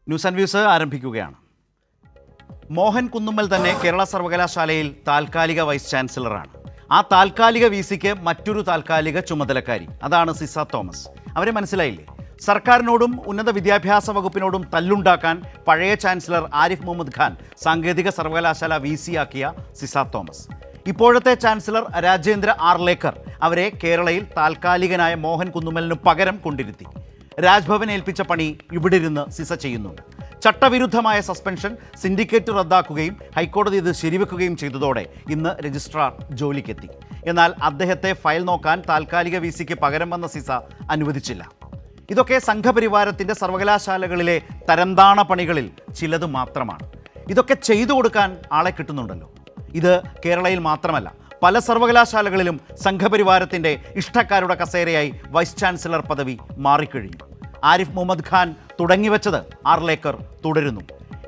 News and views ആരംഭിക്കുകയാണ്. മോഹൻ കുന്നുമ്മൽ തന്നെ കേരള സർവകലാശാലയിൽ താൽക്കാലിക വൈസ് ചാൻസലറാണ്. ആ താൽക്കാലിക വിസിക്ക് മറ്റൊരു താൽക്കാലിക ചുമതലക്കാരി, അതാണ് സിസ തോമസ്. അവരെ മനസ്സിലായില്ലേ? സർക്കാരിനോടും ഉന്നത വിദ്യാഭ്യാസ വകുപ്പിനോടും തല്ലുണ്ടാക്കാൻ പഴയ ചാൻസലർ ആരിഫ് മുഹമ്മദ് ഖാൻ സാങ്കേതിക സർവകലാശാല VC ആക്കിയ സിസ തോമസ്. ഇപ്പോഴത്തെ ചാൻസലർ രാജേന്ദ്ര ആർലേക്കർ അവരെ കേരളയിൽ താൽക്കാലികനായ മോഹൻ കുന്നുമ്മലിനു പകരം കൊണ്ടിരുത്തി. രാജ്ഭവൻ ഏൽപ്പിച്ച പണി ഇവിടെ ഇരുന്ന് സിസ ചെയ്യുന്നുണ്ട്. ചട്ടവിരുദ്ധമായ സസ്പെൻഷൻ സിൻഡിക്കേറ്റ് റദ്ദാക്കുകയും ഹൈക്കോടതി ഇത് ശരിവെക്കുകയും ചെയ്തതോടെ ഇന്ന് രജിസ്ട്രാർ ജോലിക്കെത്തി. എന്നാൽ അദ്ദേഹത്തെ ഫയൽ നോക്കാൻ താൽക്കാലിക VCക്ക് പകരം വന്ന സിസ അനുവദിച്ചില്ല. ഇതൊക്കെ സംഘപരിവാരത്തിൻ്റെ സർവകലാശാലകളിലെ തരംതാണ പണികളിൽ ചിലത് മാത്രമാണ്. ഇതൊക്കെ ചെയ്തു കൊടുക്കാൻ ആളെ കിട്ടുന്നുണ്ടല്ലോ. ഇത് കേരളയിൽ മാത്രമല്ല, പല സർവകലാശാലകളിലും സംഘപരിവാരത്തിൻ്റെ ഇഷ്ടക്കാരുടെ കസേരയായി വൈസ് ചാൻസലർ പദവി മാറിക്കഴിഞ്ഞു. ആരിഫ് മുഹമ്മദ് ഖാൻ തുടങ്ങിവെച്ചത് ആർലേക്കർ തുടരുന്നു.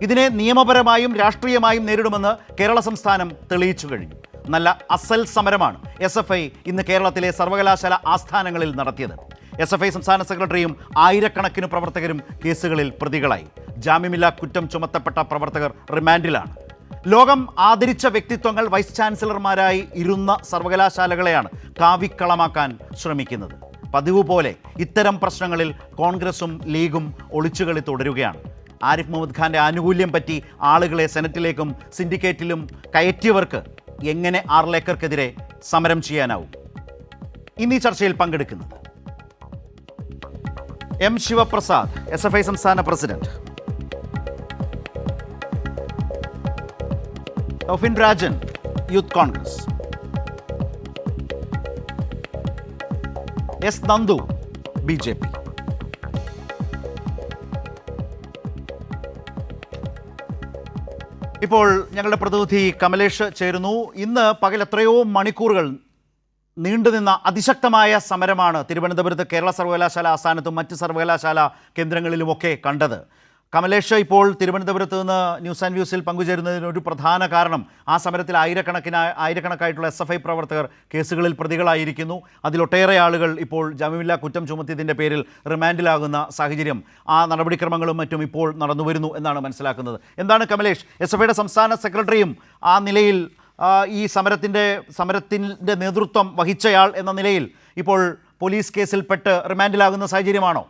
ഇതിനെ നിയമപരമായും രാഷ്ട്രീയമായും നേരിടുമെന്ന് കേരള സംസ്ഥാനം തെളിയിച്ചു കഴിഞ്ഞു. നല്ല അസൽ സമരമാണ് SFI ഇന്ന് കേരളത്തിലെ സർവകലാശാല ആസ്ഥാനങ്ങളിൽ നടത്തിയത്. SFI സംസ്ഥാന സെക്രട്ടറിയും ആയിരക്കണക്കിന് പ്രവർത്തകരും കേസുകളിൽ പ്രതികളായി. ജാമ്യമില്ലാ കുറ്റം ചുമത്തപ്പെട്ട പ്രവർത്തകർ റിമാൻഡിലാണ്. ലോകം ആദരിച്ച വ്യക്തിത്വങ്ങൾ വൈസ് ചാൻസലർമാരായി ഇരുന്ന സർവകലാശാലകളെയാണ് കാവിക്കളമാക്കാൻ ശ്രമിക്കുന്നത്. പതിവ് പോലെ ഇത്തരം പ്രശ്നങ്ങളിൽ കോൺഗ്രസും ലീഗും ഒളിച്ചുകളി തുടരുകയാണ്. ആരിഫ് മുഹമ്മദ് ഖാൻ്റെ ആനുകൂല്യം പറ്റി ആളുകളെ സെനറ്റിലേക്കും സിൻഡിക്കേറ്റിലും കയറ്റിയവർക്ക് എങ്ങനെ ആർലേക്കർക്കെതിരെ സമരം ചെയ്യാനാവും? ഇന്ന് ഈ ചർച്ചയിൽ പങ്കെടുക്കുന്നത് M ശിവപ്രസാദ്, SFI സംസ്ഥാന president; Tofin Rajan, youth Congress; S Nandu, BJP. ഇപ്പോൾ ഞങ്ങളുടെ പ്രതിനിധി കമലേഷ് ചേരുന്നു. ഇന്ന് പകൽ എത്രയോ മണിക്കൂറുകൾ നീണ്ടുനിന്ന അതിശക്തമായ സമരമാണ് തിരുവനന്തപുരത്ത് കേരള സർവകലാശാല ആസ്ഥാനത്തും മറ്റ് സർവകലാശാല കേന്ദ്രങ്ങളിലുമൊക്കെ കണ്ടത്. കമലേഷ്, ഇപ്പോൾ തിരുവനന്തപുരത്ത് നിന്ന് ന്യൂസ് ആൻഡ് വ്യൂസിൽ പങ്കുചേരുന്നതിന് ഒരു പ്രധാന കാരണം ആ സമരത്തിൽ ആയിരക്കണക്കായിട്ടുള്ള SFI പ്രവർത്തകർ കേസുകളിൽ പ്രതികളായിരിക്കുന്നു. അതിലൊട്ടേറെ ആളുകൾ ഇപ്പോൾ ജാമ്യമില്ലാ കുറ്റം ചുമത്തിയതിൻ്റെ പേരിൽ റിമാൻഡിലാകുന്ന സാഹചര്യം, ആ നടപടിക്രമങ്ങളും മറ്റും ഇപ്പോൾ നടന്നുവരുന്നു എന്നാണ് മനസ്സിലാക്കുന്നത്. എന്താണ് കമലേഷ്, SFIയുടെ സംസ്ഥാന സെക്രട്ടറിയും ആ നിലയിൽ ഈ സമരത്തിൻ്റെ നേതൃത്വം വഹിച്ചയാൾ എന്ന നിലയിൽ ഇപ്പോൾ പോലീസ് കേസിൽപ്പെട്ട് റിമാൻഡിലാകുന്ന സാഹചര്യമാണോ?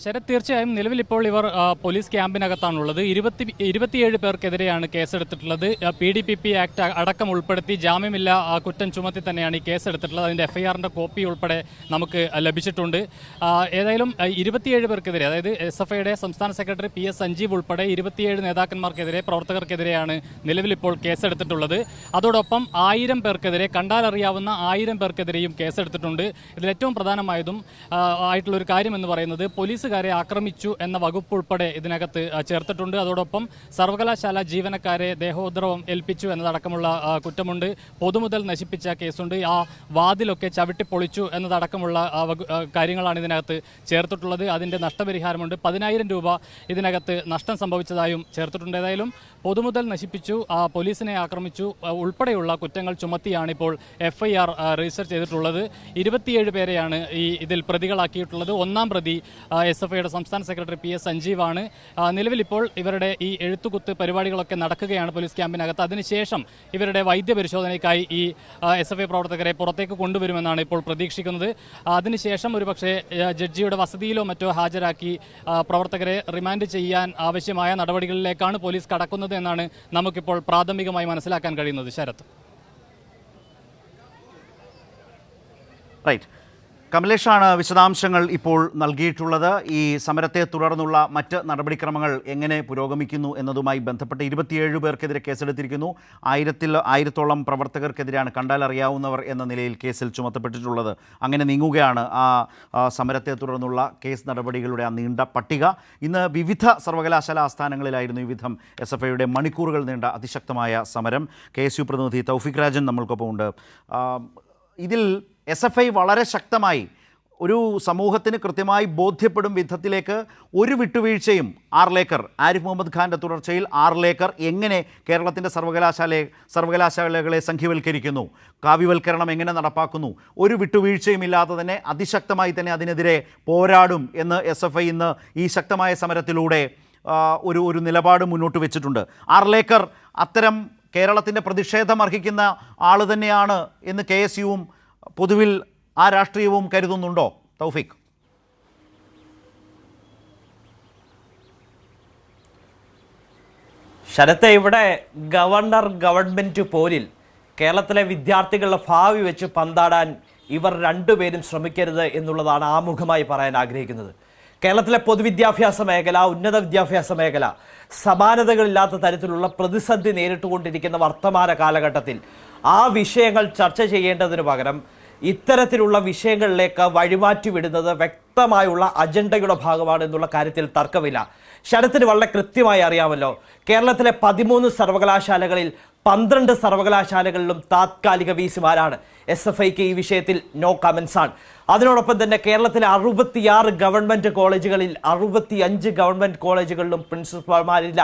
ശരത്, തീർച്ചയായും നിലവിൽ ഇപ്പോൾ ഇവർ പോലീസ് ക്യാമ്പിനകത്താണുള്ളത്. 27 പേർക്കെതിരെയാണ് കേസെടുത്തിട്ടുള്ളത്. PDPP ആക്ട് അടക്കം ഉൾപ്പെടുത്തി ജാമ്യമില്ലാ കുറ്റം ചുമത്തി തന്നെയാണ് ഈ കേസെടുത്തിട്ടുള്ളത്. അതിൻ്റെ FIRൻ്റെ കോപ്പി ഉൾപ്പെടെ നമുക്ക് ലഭിച്ചിട്ടുണ്ട്. ഏതായാലും 27 പേർക്കെതിരെ, അതായത് SFIയുടെ സംസ്ഥാന സെക്രട്ടറി PS സഞ്ജീവ് ഉൾപ്പെടെ 27 നേതാക്കന്മാർക്കെതിരെ, പ്രവർത്തകർക്കെതിരെയാണ് നിലവിൽ ഇപ്പോൾ കേസെടുത്തിട്ടുള്ളത്. അതോടൊപ്പം 1000 പേർക്കെതിരെ, കണ്ടാലറിയാവുന്ന 1000 പേർക്കെതിരെയും കേസെടുത്തിട്ടുണ്ട്. ഇതിലേറ്റവും പ്രധാനമായതും ആയിട്ടുള്ളൊരു കാര്യം എന്ന് പറയുന്നത് പോലീസുകാരെ ആക്രമിച്ചു എന്ന വകുപ്പ് ഉൾപ്പെടെ ഇതിനകത്ത് ചേർത്തിട്ടുണ്ട്. അതോടൊപ്പം സർവകലാശാല ജീവനക്കാരെ ദേഹോദ്രവം ഏൽപ്പിച്ചു എന്നതടക്കമുള്ള കുറ്റമുണ്ട്. പൊതുമുതൽ നശിപ്പിച്ച കേസുണ്ട്. ആ വാതിലൊക്കെ ചവിട്ടിപ്പൊളിച്ചു എന്നതടക്കമുള്ള കാര്യങ്ങളാണ് ഇതിനകത്ത് ചേർത്തിട്ടുള്ളത്. അതിൻ്റെ നഷ്ടപരിഹാരമുണ്ട്. 10,000 രൂപ ഇതിനകത്ത് നഷ്ടം സംഭവിച്ചതായും ചേർത്തിട്ടുണ്ട്. ഏതായാലും പൊതുമുതൽ നശിപ്പിച്ചു, പോലീസിനെ ആക്രമിച്ചു ഉൾപ്പെടെയുള്ള കുറ്റങ്ങൾ ചുമത്തിയാണ് ഇപ്പോൾ FIR രജിസ്റ്റർ ചെയ്തിട്ടുള്ളത്. 27 പേരെയാണ് ഇതിൽ പ്രതികളാക്കിയിട്ടുള്ളത്. ഒന്നാം പ്രതി SFIയുടെ സംസ്ഥാന സെക്രട്ടറി PS സഞ്ജീവാണ്. നിലവിൽ ഇപ്പോൾ ഇവരുടെ ഈ എഴുത്തുകുത്ത് പരിപാടികളൊക്കെ നടക്കുകയാണ് പോലീസ് ക്യാമ്പിനകത്ത്. അതിനുശേഷം ഇവരുടെ വൈദ്യപരിശോധനയ്ക്കായി ഈ SFI പ്രവർത്തകരെ പുറത്തേക്ക് കൊണ്ടുവരുമെന്നാണ് ഇപ്പോൾ പ്രതീക്ഷിക്കുന്നത്. അതിനുശേഷം ഒരുപക്ഷെ ജഡ്ജിയുടെ വസതിയിലോ മറ്റോ ഹാജരാക്കി പ്രവർത്തകരെ റിമാൻഡ് ചെയ്യാൻ ആവശ്യമായ നടപടികളിലേക്കാണ് പോലീസ് കടക്കുന്നത് എന്നാണ് നമുക്കിപ്പോൾ പ്രാഥമികമായി മനസ്സിലാക്കാൻ കഴിയുന്നത്. ശരത്. റൈറ്റ്, കമലേഷാണ് വിശദാംശങ്ങൾ ഇപ്പോൾ നൽകിയിട്ടുള്ളത്. ഈ സമരത്തെ തുടർന്നുള്ള മറ്റ് നടപടിക്രമങ്ങൾ എങ്ങനെ പുരോഗമിക്കുന്നു എന്നതുമായി ബന്ധപ്പെട്ട് 27 പേർക്കെതിരെ കേസെടുത്തിരിക്കുന്നു. 1000-ഓളം പ്രവർത്തകർക്കെതിരെയാണ് കണ്ടാലറിയാവുന്നവർ എന്ന നിലയിൽ കേസിൽ ചുമത്തപ്പെട്ടിട്ടുള്ളത്. അങ്ങനെ നീങ്ങുകയാണ് ആ സമരത്തെ തുടർന്നുള്ള കേസ് നടപടികളുടെ ആ നീണ്ട പട്ടിക. ഇന്ന് വിവിധ സർവകലാശാല ആസ്ഥാനങ്ങളിലായിരുന്നു ഈ വിധം SFIയുടെ മണിക്കൂറുകൾ നീണ്ട അതിശക്തമായ സമരം. KSU പ്രതിനിധി തൗഫിക് രാജൻ നമ്മൾക്കൊപ്പം ഉണ്ട്. ഇതിൽ SFI വളരെ ശക്തമായി ഒരു സമൂഹത്തിന് കൃത്യമായി ബോധ്യപ്പെടും വിധത്തിലേക്ക് ഒരു വിട്ടുവീഴ്ചയും ആർലേക്കർ, ആരിഫ് മുഹമ്മദ് ഖാൻ്റെ തുടർച്ചയിൽ ആർലേക്കർ എങ്ങനെ കേരളത്തിൻ്റെ സർവകലാശാലകളെ സംഖ്യവൽക്കരിക്കുന്നു, കാവ്യവൽക്കരണം എങ്ങനെ നടപ്പാക്കുന്നു, ഒരു വിട്ടുവീഴ്ചയും ഇല്ലാതെ തന്നെ അതിശക്തമായി തന്നെ അതിനെതിരെ പോരാടും എന്ന് SFI ഇന്ന് ഈ ശക്തമായ സമരത്തിലൂടെ ഒരു നിലപാട് മുന്നോട്ട് വെച്ചിട്ടുണ്ട്. ആർലേക്കർ അത്തരം കേരളത്തിൻ്റെ പ്രതിഷേധം അർഹിക്കുന്ന ആൾ തന്നെയാണ് എന്ന് KSUവും പൊതുവിൽ ആ രാഷ്ട്രീയവും കരുതുന്നുണ്ടോ തൗഫീഖ്? ശരത്തെ, ഇവിടെ ഗവൺമെൻറ് പോരിൽ കേരളത്തിലെ വിദ്യാർത്ഥികളുടെ ഭാവി വെച്ച് പന്താടാൻ ഇവർ രണ്ടുപേരും ശ്രമിക്കരുത് എന്നുള്ളതാണ് ആമുഖമായി പറയാൻ ആഗ്രഹിക്കുന്നത്. കേരളത്തിലെ പൊതുവിദ്യാഭ്യാസ മേഖല, ഉന്നത വിദ്യാഭ്യാസ മേഖല സമാനതകളില്ലാത്ത തരത്തിലുള്ള പ്രതിസന്ധി നേരിട്ടുകൊണ്ടിരിക്കുന്ന വർത്തമാന കാലഘട്ടത്തിൽ ആ വിഷയങ്ങൾ ചർച്ച ചെയ്യേണ്ടതിന് പകരം ഇത്തരത്തിലുള്ള വിഷയങ്ങളിലേക്ക് വഴിമാറ്റി വിടുന്നത് വ്യക്തമായുള്ള അജണ്ടയുടെ ഭാഗമാണ് എന്നുള്ള കാര്യത്തിൽ തർക്കമില്ല. ശരത്തിന് വളരെ കൃത്യമായി അറിയാമല്ലോ, കേരളത്തിലെ 13 സർവകലാശാലകളിൽ 12 സർവകലാശാലകളിലും താത്കാലിക VC-മാരാണ്. SFIക്ക് ഈ വിഷയത്തിൽ നോ കമൻസ് ആണ്. അതിനോടൊപ്പം തന്നെ കേരളത്തിലെ 66 ഗവൺമെൻറ് കോളേജുകളിൽ 65 ഗവൺമെൻറ് കോളേജുകളിലും പ്രിൻസിപ്പൽമാരില്ല.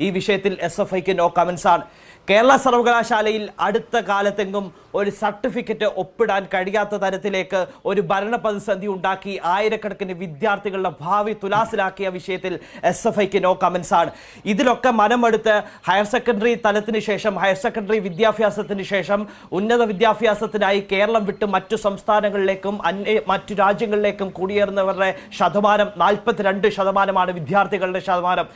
ഈ വിഷയത്തിൽ SFIക്ക് നോ കമൻസ് ആണ്. കേരള സർവകലാശാലയിൽ അടുത്ത കാലത്തെങ്ങും ഒരു സർട്ടിഫിക്കറ്റ് ഒപ്പിടാൻ കഴിയാത്ത തരത്തിലേക്ക് ഒരു ഭരണ പ്രതിസന്ധി ഉണ്ടാക്കി ആയിരക്കണക്കിന് വിദ്യാർത്ഥികളുടെ ഭാവി തുലാസിലാക്കിയ വിഷയത്തിൽ SFIക്ക് നോ കമൻസ് ആണ്. ഇതിലൊക്കെ മനമെടുത്ത് ഹയർ സെക്കൻഡറി തലത്തിന് ശേഷം, ഹയർ സെക്കൻഡറി വിദ്യാഭ്യാസത്തിന് ശേഷം ഉന്നത വിദ്യാഭ്യാസത്തിനായി കേരളം വിട്ട് മറ്റു സംസ്ഥാനങ്ങളിലേക്കും മറ്റു രാജ്യങ്ങളിലേക്കും കുടിയേറുന്നവരുടെ ശതമാനം 42% വിദ്യാർത്ഥികളുടെ ശതമാനം.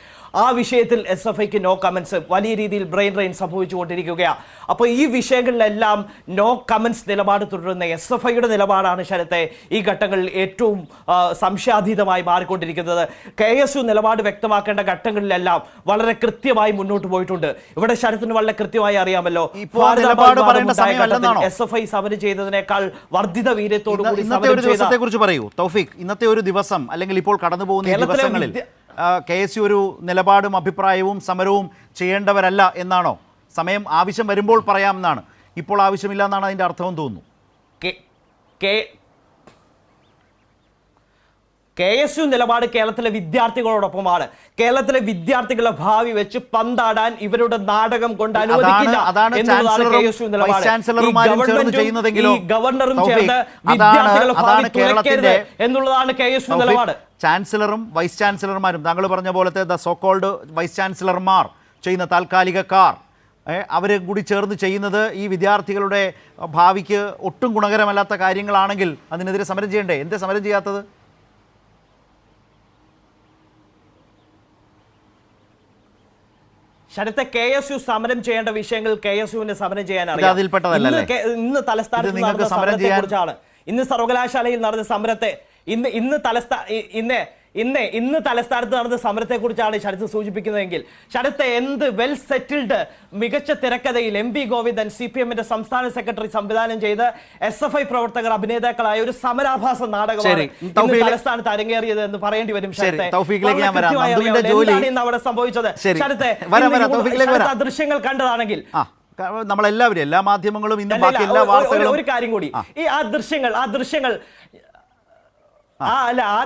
ആ വിഷയത്തിൽ SFIക്ക് നോ കമൻസ്. വലിയ രീതിയിൽ ബ്രെയിൻ ഡ്രെയിൻ സംഭവിച്ചുകൊണ്ടിരിക്കുകയാണ്. അപ്പോൾ ഈ വിഷയങ്ങളിലെല്ലാം നോ കമൻസ് നിലപാട് തുടരുന്ന SFIയുടെ നിലപാടാണ് ശരത്തെ ഈ ഘട്ടങ്ങളിൽ ഏറ്റവും സംശയാതീതമായി മാറിക്കൊണ്ടിരിക്കുന്നത്. KSU നിലപാട് വ്യക്തമാക്കേണ്ട ഘട്ടങ്ങളിലെല്ലാം വളരെ കൃത്യമായി മുന്നോട്ട് പോയിട്ടുണ്ട്. ഇവിടെ ശരത്തിന് വളരെ കൃത്യമായി അറിയാമല്ലോ, SFI സമരം ചെയ്തതിനേക്കാൾ വർദ്ധിത വീര്യത്തോടു കൂടി പറയൂ തൗഫീഖ്. ഇന്നത്തെ ഒരു ദിവസം അല്ലെങ്കിൽ ഇപ്പോൾ കടന്നു പോകുന്ന ദിവസങ്ങളിൽ KSU ഒരു നിലപാടും അഭിപ്രായവും സമരവും ചെയ്യേണ്ടവരല്ല എന്നാണോ? സമയം ആവശ്യം വരുമ്പോൾ പറയാമെന്നാണ്, ഇപ്പോൾ ആവശ്യമില്ല എന്നാണ് അതിൻ്റെ അർത്ഥവും തോന്നുന്നു. KSU നിലപാട് കേരളത്തിലെ വിദ്യാർത്ഥികളോടൊപ്പമാണ്. കേരളത്തിലെ വിദ്യാർത്ഥികളുടെ ഭാവി വെച്ച് പന്താടാൻ ഇവരുടെ നാടകം കൊണ്ട് അനുവദിക്കില്ല എന്നുള്ളതാണ് KSU നിലപാട്. ഗവർണറും ചേർന്ന് വിദ്യാർത്ഥികളുടെ ഭാവി തുലയ്ക്കരുത് എന്നുള്ളതാണ് KSU നിലപാട്. ചാൻസലറും വൈസ് ചാൻസലർമാരും, താങ്കൾ പറഞ്ഞ പോലത്തെ ദ സോ കോൾഡ് വൈസ് ചാൻസലർമാർ ചെയ്യുന്ന താൽക്കാലികക്കാർ, അവരെ കൂടി ചേർന്ന് ചെയ്യുന്നത് ഈ വിദ്യാർത്ഥികളുടെ ഭാവിക്ക് ഒട്ടും ഗുണകരമല്ലാത്ത കാര്യങ്ങളാണെങ്കിൽ അതിനെതിരെ സമരം ചെയ്യണ്ടേ? എന്തേ സമരം ചെയ്യാത്തത്? ശരത്തെ, KSU സമരം ചെയ്യേണ്ട വിഷയങ്ങൾ KSUവിന് സമരം ചെയ്യാൻ അറിയാം. ഇന്ന് തലസ്ഥാനത്ത് നടന്ന സമരത്തെ കുറിച്ചാണ്, ഇന്ന് സർവകലാശാലയിൽ നടന്ന സമരത്തെ, ഇന്ന് തലസ്ഥാനത്ത് നടന്ന സമരത്തെക്കുറിച്ചാണ് ശരത്ത് സൂചിപ്പിക്കുന്നതെങ്കിൽ, ശരത്ത് എന്ത് വെൽ സെറ്റിൽഡ് മികച്ച തിരക്കഥയിൽ MV ഗോവിന്ദൻ CPMന്റെ സംസ്ഥാന സെക്രട്ടറി സംവിധാനം ചെയ്ത് SFI പ്രവർത്തകർ അഭിനേതാക്കളായ ഒരു സമരാഭാസ നാടകമാണ് ഇന്ന് തലസ്ഥാനത്ത് അരങ്ങേറിയത് എന്ന് പറയേണ്ടി വരും. ശരത്തെ, എന്താണ് അവിടെ സംഭവിച്ചത്? ശരത്തെ, ദൃശ്യങ്ങൾ കണ്ടതാണെങ്കിൽ നമ്മളെല്ലാവരും, എല്ലാ മാധ്യമങ്ങളും ഇന്ന് ബാക്കി എല്ലാ വാർത്തകളും, ഒരു കാര്യം കൂടി, ഈ ആ ദൃശ്യങ്ങൾ ആ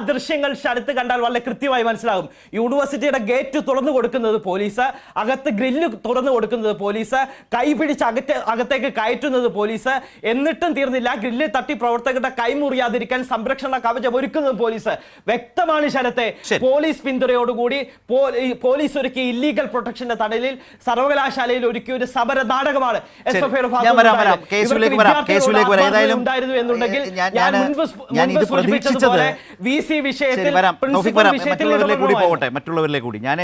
ദൃശ്യങ്ങൾ ശരത്ത് കണ്ടാൽ വളരെ കൃത്യമായി മനസ്സിലാകും. യൂണിവേഴ്സിറ്റിയുടെ ഗേറ്റ് തുറന്നു കൊടുക്കുന്നത് പോലീസ്, അകത്ത് ഗ്രില്ല് തുറന്നു കൊടുക്കുന്നത് പോലീസ്, കൈപിടിച്ച് അകത്തേക്ക് കയറ്റുന്നത് പോലീസ്, എന്നിട്ടും തീർന്നില്ല, ഗ്രില്ല് തട്ടി പ്രവർത്തകരുടെ കൈമുറിയാതിരിക്കാൻ സംരക്ഷണ കവചം ഒരുക്കുന്നത് പോലീസ്. വ്യക്തമാണ് ശരത്തെ, പോലീസ് പിന്തുണയോടുകൂടി പോലീസ് ഒരുക്കിയ ഇല്ലീഗൽ പ്രൊട്ടക്ഷന്റെ തണലിൽ സർവകലാശാലയിൽ ഒരുക്കിയ ഒരു സമര നാടകമാണ് SFIയുടെ ഉണ്ടായിരുന്നു എന്നുണ്ടെങ്കിൽ ഞാൻ മുൻപ് സൂചിപ്പിച്ചതുപോലെ മറ്റുള്ളവരിലേക്ക് കൂടി ഞാൻ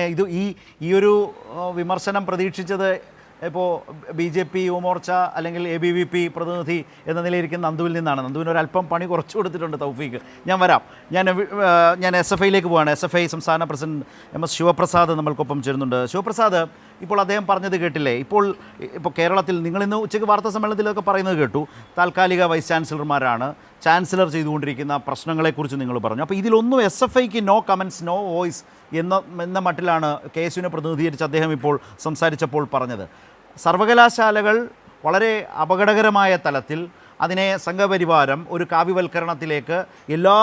ഈ ഒരു വിമർശനം പ്രതീക്ഷിച്ചത് ഇപ്പോൾ BJP യുവമോർച്ച അല്ലെങ്കിൽ ABVP പ്രതിനിധി എന്ന നിലയിരിക്കുന്ന നന്ദുവിൽ നിന്നാണ്. നന്ദുവിന് ഒരല്പം പണി കുറച്ചു കൊടുത്തിട്ടുണ്ട് തൗഫീഖ്. ഞാൻ SFIയിലേക്ക് പോവാണ്. SFI സംസ്ഥാന പ്രസിഡന്റ് MS ശിവപ്രസാദ് നമ്മൾക്കൊപ്പം ചേരുന്നുണ്ട്. ശിവപ്രസാദ്, ഇപ്പോൾ അദ്ദേഹം പറഞ്ഞത് കേട്ടില്ലേ? ഇപ്പോൾ കേരളത്തിൽ നിങ്ങളിന്ന് ഉച്ചയ്ക്ക് വാർത്താ സമ്മേളനത്തിലൊക്കെ പറയുന്നത് കേട്ടു, താൽക്കാലിക വൈസ് ചാൻസലർമാരാണ്, ചാൻസലർ ചെയ്തുകൊണ്ടിരിക്കുന്ന പ്രശ്നങ്ങളെക്കുറിച്ച് നിങ്ങൾ പറഞ്ഞു. അപ്പോൾ ഇതിലൊന്നും SFIക്ക് നോ കമൻസ്, നോ വോയിസ് എന്ന മട്ടിലാണ് KSUവിനെ പ്രതിനിധീകരിച്ച് അദ്ദേഹം ഇപ്പോൾ സംസാരിച്ചപ്പോൾ പറഞ്ഞത്. സർവകലാശാലകൾ വളരെ അപകടകരമായ തലത്തിൽ അതിനെ സംഘപരിവാരം ഒരു കാവ്യവൽക്കരണത്തിലേക്ക് എല്ലാ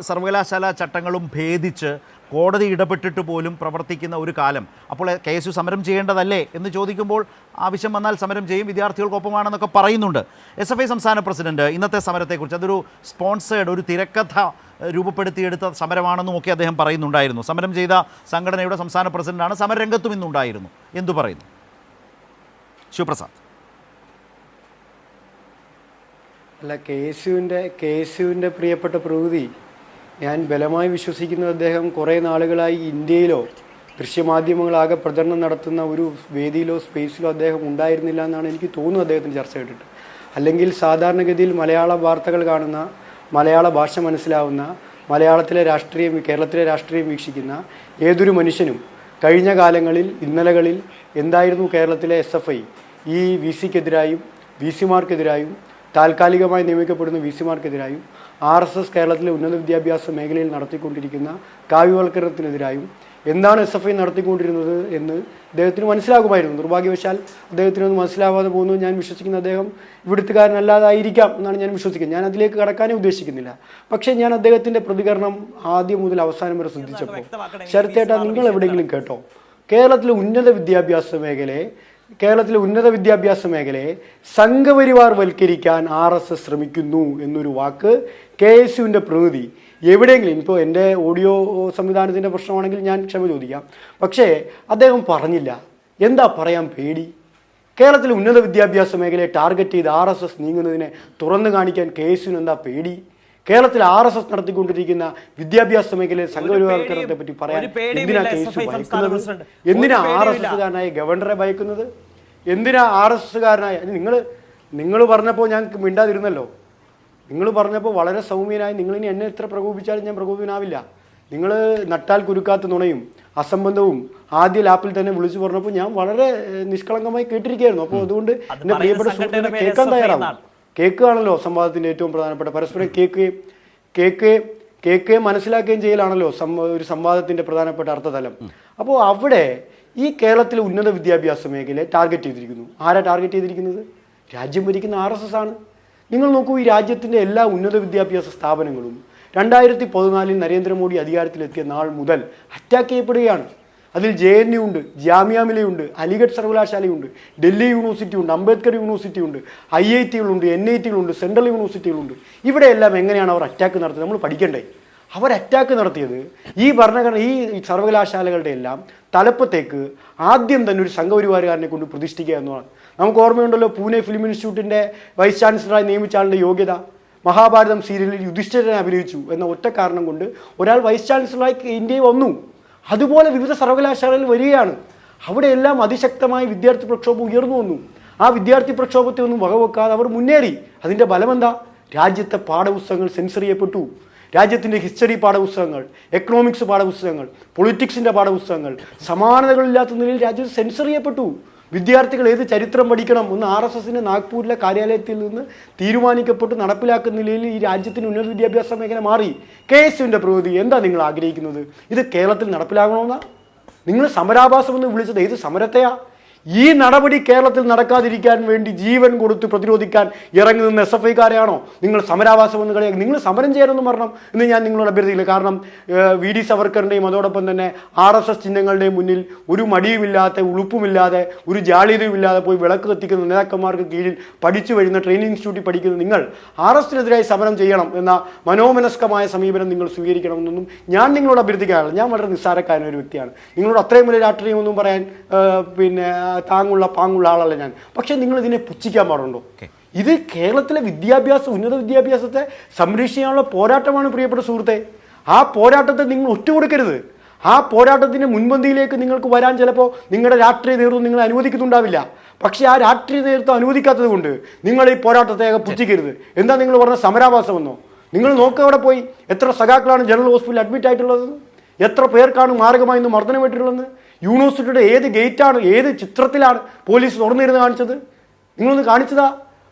സർവകലാശാല ചട്ടങ്ങളും ഭേദിച്ച് കോടതി ഇടപെട്ടിട്ട് പോലും പ്രവർത്തിക്കുന്ന ഒരു കാലം. അപ്പോൾ KSU സമരം ചെയ്യേണ്ടതല്ലേ എന്ന് ചോദിക്കുമ്പോൾ ആവശ്യം വന്നാൽ സമരം ചെയ്യും, വിദ്യാർത്ഥികൾക്കൊപ്പമാണെന്നൊക്കെ പറയുന്നുണ്ട്. SFI സംസ്ഥാന പ്രസിഡന്റ് ഇന്നത്തെ സമരത്തെക്കുറിച്ച് അതൊരു സ്പോൺസേഡ്, ഒരു തിരക്കഥ രൂപപ്പെടുത്തിയെടുത്ത സമരമാണെന്നും ഒക്കെ അദ്ദേഹം പറയുന്നുണ്ടായിരുന്നു. സമരം ചെയ്ത സംഘടനയുടെ സംസ്ഥാന പ്രസിഡന്റാണ്, സമരരംഗത്തും ഇന്നുണ്ടായിരുന്നു. എന്തു പറയുന്നു ശിവപ്രസാദ്? അല്ല, KSUവിൻ്റെ പ്രിയപ്പെട്ട പ്രകൃതി ഞാൻ ബലമായി വിശ്വസിക്കുന്നത് അദ്ദേഹം കുറേ നാളുകളായി ഇന്ത്യയിലോ ദൃശ്യമാധ്യമങ്ങളാകെ പ്രചരണം നടത്തുന്ന ഒരു വേദിയിലോ സ്പേസിലോ അദ്ദേഹം ഉണ്ടായിരുന്നില്ല എന്നാണ് എനിക്ക് തോന്നുന്നത് അദ്ദേഹത്തിന് ചർച്ച കേട്ടിട്ട്. അല്ലെങ്കിൽ സാധാരണഗതിയിൽ മലയാള വാർത്തകൾ കാണുന്ന, മലയാള ഭാഷ മനസ്സിലാവുന്ന, കേരളത്തിലെ രാഷ്ട്രീയം വീക്ഷിക്കുന്ന ഏതൊരു മനുഷ്യനും കഴിഞ്ഞ കാലങ്ങളിൽ, ഇന്നലകളിൽ എന്തായിരുന്നു കേരളത്തിലെ SFI ഈ VCക്കെതിരായും VCമാർക്കെതിരായും താൽക്കാലികമായി നിയമിക്കപ്പെടുന്ന VCമാർക്കെതിരായും RSS കേരളത്തിലെ ഉന്നത വിദ്യാഭ്യാസ മേഖലയിൽ നടത്തിക്കൊണ്ടിരിക്കുന്ന കാവ്യവൽക്കരണത്തിനെതിരായും എന്താണ് SFI നടത്തിക്കൊണ്ടിരുന്നത് എന്ന് അദ്ദേഹത്തിന് മനസ്സിലാകുമായിരുന്നു. നിർഭാഗ്യവശാൽ അദ്ദേഹത്തിനൊന്നും മനസ്സിലാവാതെ പോകുന്നു. ഞാൻ വിശ്വസിക്കുന്ന അദ്ദേഹം ഇവിടുത്തുകാരനല്ലാതായിരിക്കാം എന്നാണ് ഞാൻ വിശ്വസിക്കുന്നത്. ഞാൻ അതിലേക്ക് കടക്കാനേ ഉദ്ദേശിക്കുന്നില്ല. പക്ഷേ ഞാൻ അദ്ദേഹത്തിൻ്റെ പ്രതികരണം ആദ്യം മുതൽ അവസാനം വരെ ശ്രദ്ധിച്ചപ്പോൾ, ശരത്തേട്ടാ നിങ്ങൾ എവിടെയെങ്കിലും കേട്ടോ കേരളത്തിലെ ഉന്നത വിദ്യാഭ്യാസ മേഖലയെ സംഘപരിവാർ വൽക്കരിക്കാൻ RSS ശ്രമിക്കുന്നു എന്നൊരു വാക്ക് KSUവിൻ്റെ പ്രതിനിധി എവിടെയെങ്കിലും, ഇപ്പോൾ എൻ്റെ ഓഡിയോ സംവിധാനത്തിൻ്റെ പ്രശ്നമാണെങ്കിൽ ഞാൻ ക്ഷമ ചോദിക്കാം, പക്ഷേ അദ്ദേഹം പറഞ്ഞില്ല. എന്താ പറയാൻ പേടി? കേരളത്തിലെ ഉന്നത വിദ്യാഭ്യാസ മേഖലയെ ടാർഗറ്റ് ചെയ്ത് RSS നീങ്ങുന്നതിനെ തുറന്നു കാണിക്കാൻ KSUവിന് എന്താ പേടി? കേരളത്തിൽ RSS നടത്തിക്കൊണ്ടിരിക്കുന്ന വിദ്യാഭ്യാസ മേഖലയിൽ സംഘപരിവാർക്കരണത്തെ പറ്റി പറയാൻ എന്തിനാ KSU ഭയക്കുന്നത്? എന്തിനാ RSSകാരനായ ഗവർണറെ ഭയക്കുന്നത്? എന്തിനാ RSSകാരനായ നിങ്ങൾ പറഞ്ഞപ്പോൾ ഞാൻ മിണ്ടാതിരുന്നല്ലോ. നിങ്ങൾ പറഞ്ഞപ്പോൾ വളരെ സൗമ്യനായി, നിങ്ങളിനി എന്നെ എത്ര പ്രകോപിച്ചാലും ഞാൻ പ്രകോപിതനാവില്ല. നിങ്ങൾ നട്ടാൽ കുരുക്കാത്ത നുണയും അസംബന്ധവും ആദ്യ ലാപ്പിൽ തന്നെ വിളിച്ചു പറഞ്ഞപ്പോൾ ഞാൻ വളരെ നിഷ്കളങ്കമായി കേട്ടിരിക്കുകയായിരുന്നു. അപ്പോൾ അതുകൊണ്ട് എൻ്റെ പ്രിയപ്പെട്ട സുഹൃത്തിനെ കേൾക്കാൻ തയ്യാറാവും. കേൾക്കുകയാണല്ലോ സംവാദത്തിൻ്റെ ഏറ്റവും പ്രധാനപ്പെട്ട, പരസ്പരം കേൾക്കുകയും മനസ്സിലാക്കുകയും ചെയ്യലാണല്ലോ ഒരു സംവാദത്തിൻ്റെ പ്രധാനപ്പെട്ട അർത്ഥതലം. അപ്പോൾ അവിടെ ഈ കേരളത്തിലെ ഉന്നത വിദ്യാഭ്യാസ മേഖലയെ ടാർഗറ്റ് ചെയ്തിരിക്കുന്നു. ആരാ ടാർഗറ്റ് ചെയ്തിരിക്കുന്നത്? രാജ്യം ഭരിക്കുന്ന RSS ആണ്. നിങ്ങൾ നോക്കൂ, ഈ രാജ്യത്തിൻ്റെ എല്ലാ ഉന്നത വിദ്യാഭ്യാസ സ്ഥാപനങ്ങളും 2014 നരേന്ദ്രമോദി അധികാരത്തിലെത്തിയ നാൾ മുതൽ അറ്റാക്ക് ചെയ്യപ്പെടുകയാണ്. അതിൽ JNU ഉണ്ട്, ജാമിയ മിലിയുണ്ട്, അലിഗഡ് സർവകലാശാലയുണ്ട്, ഡൽഹി യൂണിവേഴ്സിറ്റി ഉണ്ട്, അംബേദ്കർ യൂണിവേഴ്സിറ്റി ഉണ്ട്, IITകളുണ്ട്, NITകളുണ്ട്, സെൻട്രൽ യൂണിവേഴ്സിറ്റികളുണ്ട്. ഇവിടെയെല്ലാം എങ്ങനെയാണ് അവർ അറ്റാക്ക് നടത്തുന്നത്? നമ്മൾ പഠിക്കണ്ടേ? അവർ അറ്റാക്ക് നടത്തിയത് ഈ സർവകലാശാലകളുടെ എല്ലാം തലപ്പത്തേക്ക് ആദ്യം തന്നെ ഒരു സംഘപരിവാരക്കാരനെ കൊണ്ട് പ്രതിഷ്ഠിക്കുക എന്നതാണ്. നമുക്ക് ഓർമ്മയുണ്ടല്ലോ, പൂനെ ഫിലിം ഇൻസ്റ്റിറ്റ്യൂട്ടിൻ്റെ വൈസ് ചാൻസലറായി നിയമിച്ച ആളുടെ യോഗ്യത. മഹാഭാരതം സീരിയലിൽ യുധിഷ്ഠിരനെ അഭിനയിച്ചു എന്ന ഒറ്റ കാരണം കൊണ്ട് ഒരാൾ വൈസ് ചാൻസലറായി ഇന്ത്യയിൽ വന്നു. അതുപോലെ വിവിധ സർവകലാശാലകളിൽ വരികയാണ്. അവിടെയെല്ലാം അതിശക്തമായി വിദ്യാർത്ഥി പ്രക്ഷോഭം ഉയർന്നു വന്നു. ആ വിദ്യാർത്ഥി പ്രക്ഷോഭത്തെ ഒന്നും വകവെക്കാതെ അവർ മുന്നേറി. അതിൻ്റെ ഫലമെന്താ? രാജ്യത്തെ പാഠപുസ്തകങ്ങൾ സെൻസർ ചെയ്യപ്പെട്ടു. രാജ്യത്തിൻ്റെ ഹിസ്റ്ററി പാഠപുസ്തകങ്ങൾ, എക്കണോമിക്സ് പാഠപുസ്തകങ്ങൾ, പൊളിറ്റിക്സിൻ്റെ പാഠപുസ്തകങ്ങൾ സമാനതകളില്ലാത്ത നിലയിൽ രാജ്യത്ത് സെൻസർ ചെയ്യപ്പെട്ടു. വിദ്യാർത്ഥികൾ ഏത് ചരിത്രം പഠിക്കണം എന്ന് RSSൻ്റെ നാഗ്പൂരിലെ കാര്യാലയത്തിൽ നിന്ന് തീരുമാനിക്കപ്പെട്ട് നടപ്പിലാക്കുന്ന നിലയിൽ ഈ രാജ്യത്തിന് ഉന്നത വിദ്യാഭ്യാസ മേഖല മാറി. KSUവിൻ്റെ പ്രകൃതി എന്താ നിങ്ങൾ ആഗ്രഹിക്കുന്നത്? ഇത് കേരളത്തിൽ നടപ്പിലാകണമെന്നാ? നിങ്ങൾ സമരാഭാസം എന്ന് വിളിച്ചത് ഏത് സമരത്തെയാ? ഈ നടപടി കേരളത്തിൽ നടക്കാതിരിക്കാൻ വേണ്ടി ജീവൻ കൊടുത്ത് പ്രതിരോധിക്കാൻ ഇറങ്ങി നിന്ന് SFIക്കാരെയാണോ നിങ്ങൾ സമരാഭാസം എന്ന് കളിയാക്കി? നിങ്ങൾ സമരം ചെയ്യാനൊന്നും വരണം എന്ന് ഞാൻ നിങ്ങളോട് അഭ്യർത്ഥിക്കില്ല. കാരണം VD സവർക്കറിൻ്റെയും അതോടൊപ്പം തന്നെ RSS ചിഹ്നങ്ങളുടെയും മുന്നിൽ ഒരു മടിയുമില്ലാത്ത, ഉളുപ്പുമില്ലാതെ, ഒരു ജാള്യതയുമില്ലാതെ പോയി വിളക്ക് കത്തിക്കുന്ന നേതാക്കന്മാർക്ക് കീഴിൽ പഠിച്ചു വരുന്ന ട്രെയിനിങ് ഇൻസ്റ്റിറ്റ്യൂട്ടിൽ പഠിക്കുന്ന നിങ്ങൾ RSSനെതിരായി സമരം ചെയ്യണം എന്ന മനോമനസ്കമായ സമീപനം നിങ്ങൾ സ്വീകരിക്കണമെന്നൊന്നും ഞാൻ നിങ്ങളോട് അഭ്യർത്ഥിക്കാറില്ല. ഞാൻ വളരെ നിസ്സാരക്കാരൻ ഒരു വ്യക്തിയാണ്. നിങ്ങളോട് അത്രയും വലിയ രാഷ്ട്രീയമൊന്നും പറയാൻ പാങ്ങുള്ള ആളല്ല ഞാൻ. പക്ഷേ നിങ്ങൾ ഇതിനെ പുച്ഛിക്കാൻ പാടുണ്ടോ? ഇത് കേരളത്തിലെ ഉന്നത വിദ്യാഭ്യാസത്തെ സംരക്ഷിക്കാനുള്ള പോരാട്ടമാണ് പ്രിയപ്പെട്ട സുഹൃത്തെ. ആ പോരാട്ടത്തെ നിങ്ങൾ ഒറ്റുകൊടുക്കരുത്. ആ പോരാട്ടത്തിൻ്റെ മുൻപന്തിയിലേക്ക് നിങ്ങൾക്ക് വരാൻ ചിലപ്പോൾ നിങ്ങളുടെ രാഷ്ട്രീയ നേതൃത്വം നിങ്ങൾ അനുവദിക്കുന്നുണ്ടാവില്ല. പക്ഷേ ആ രാഷ്ട്രീയ നേതൃത്വം അനുവദിക്കാത്തത് കൊണ്ട് നിങ്ങൾ ഈ പോരാട്ടത്തെ പുച്ഛിക്കരുത്. എന്താ നിങ്ങൾ പറഞ്ഞ സമരാഭാസമെന്നോ? നിങ്ങൾ നോക്കുക, അവിടെ പോയി എത്ര സഖാക്കളാണ് ജനറൽ ഹോസ്പിറ്റലിൽ അഡ്മിറ്റ് ആയിട്ടുള്ളത്? എത്ര പേർക്കാണ് മാർഗമായി ഇന്ന് മർദ്ദനമേറ്റിട്ടുള്ളത്? യൂണിവേഴ്സിറ്റിയുടെ ഏത് ഗേറ്റാണ്, ഏത് ചിത്രത്തിലാണ് പോലീസ് തുറന്നിരുന്ന് കാണിച്ചത്? നിങ്ങളൊന്ന് കാണിച്ചതാ?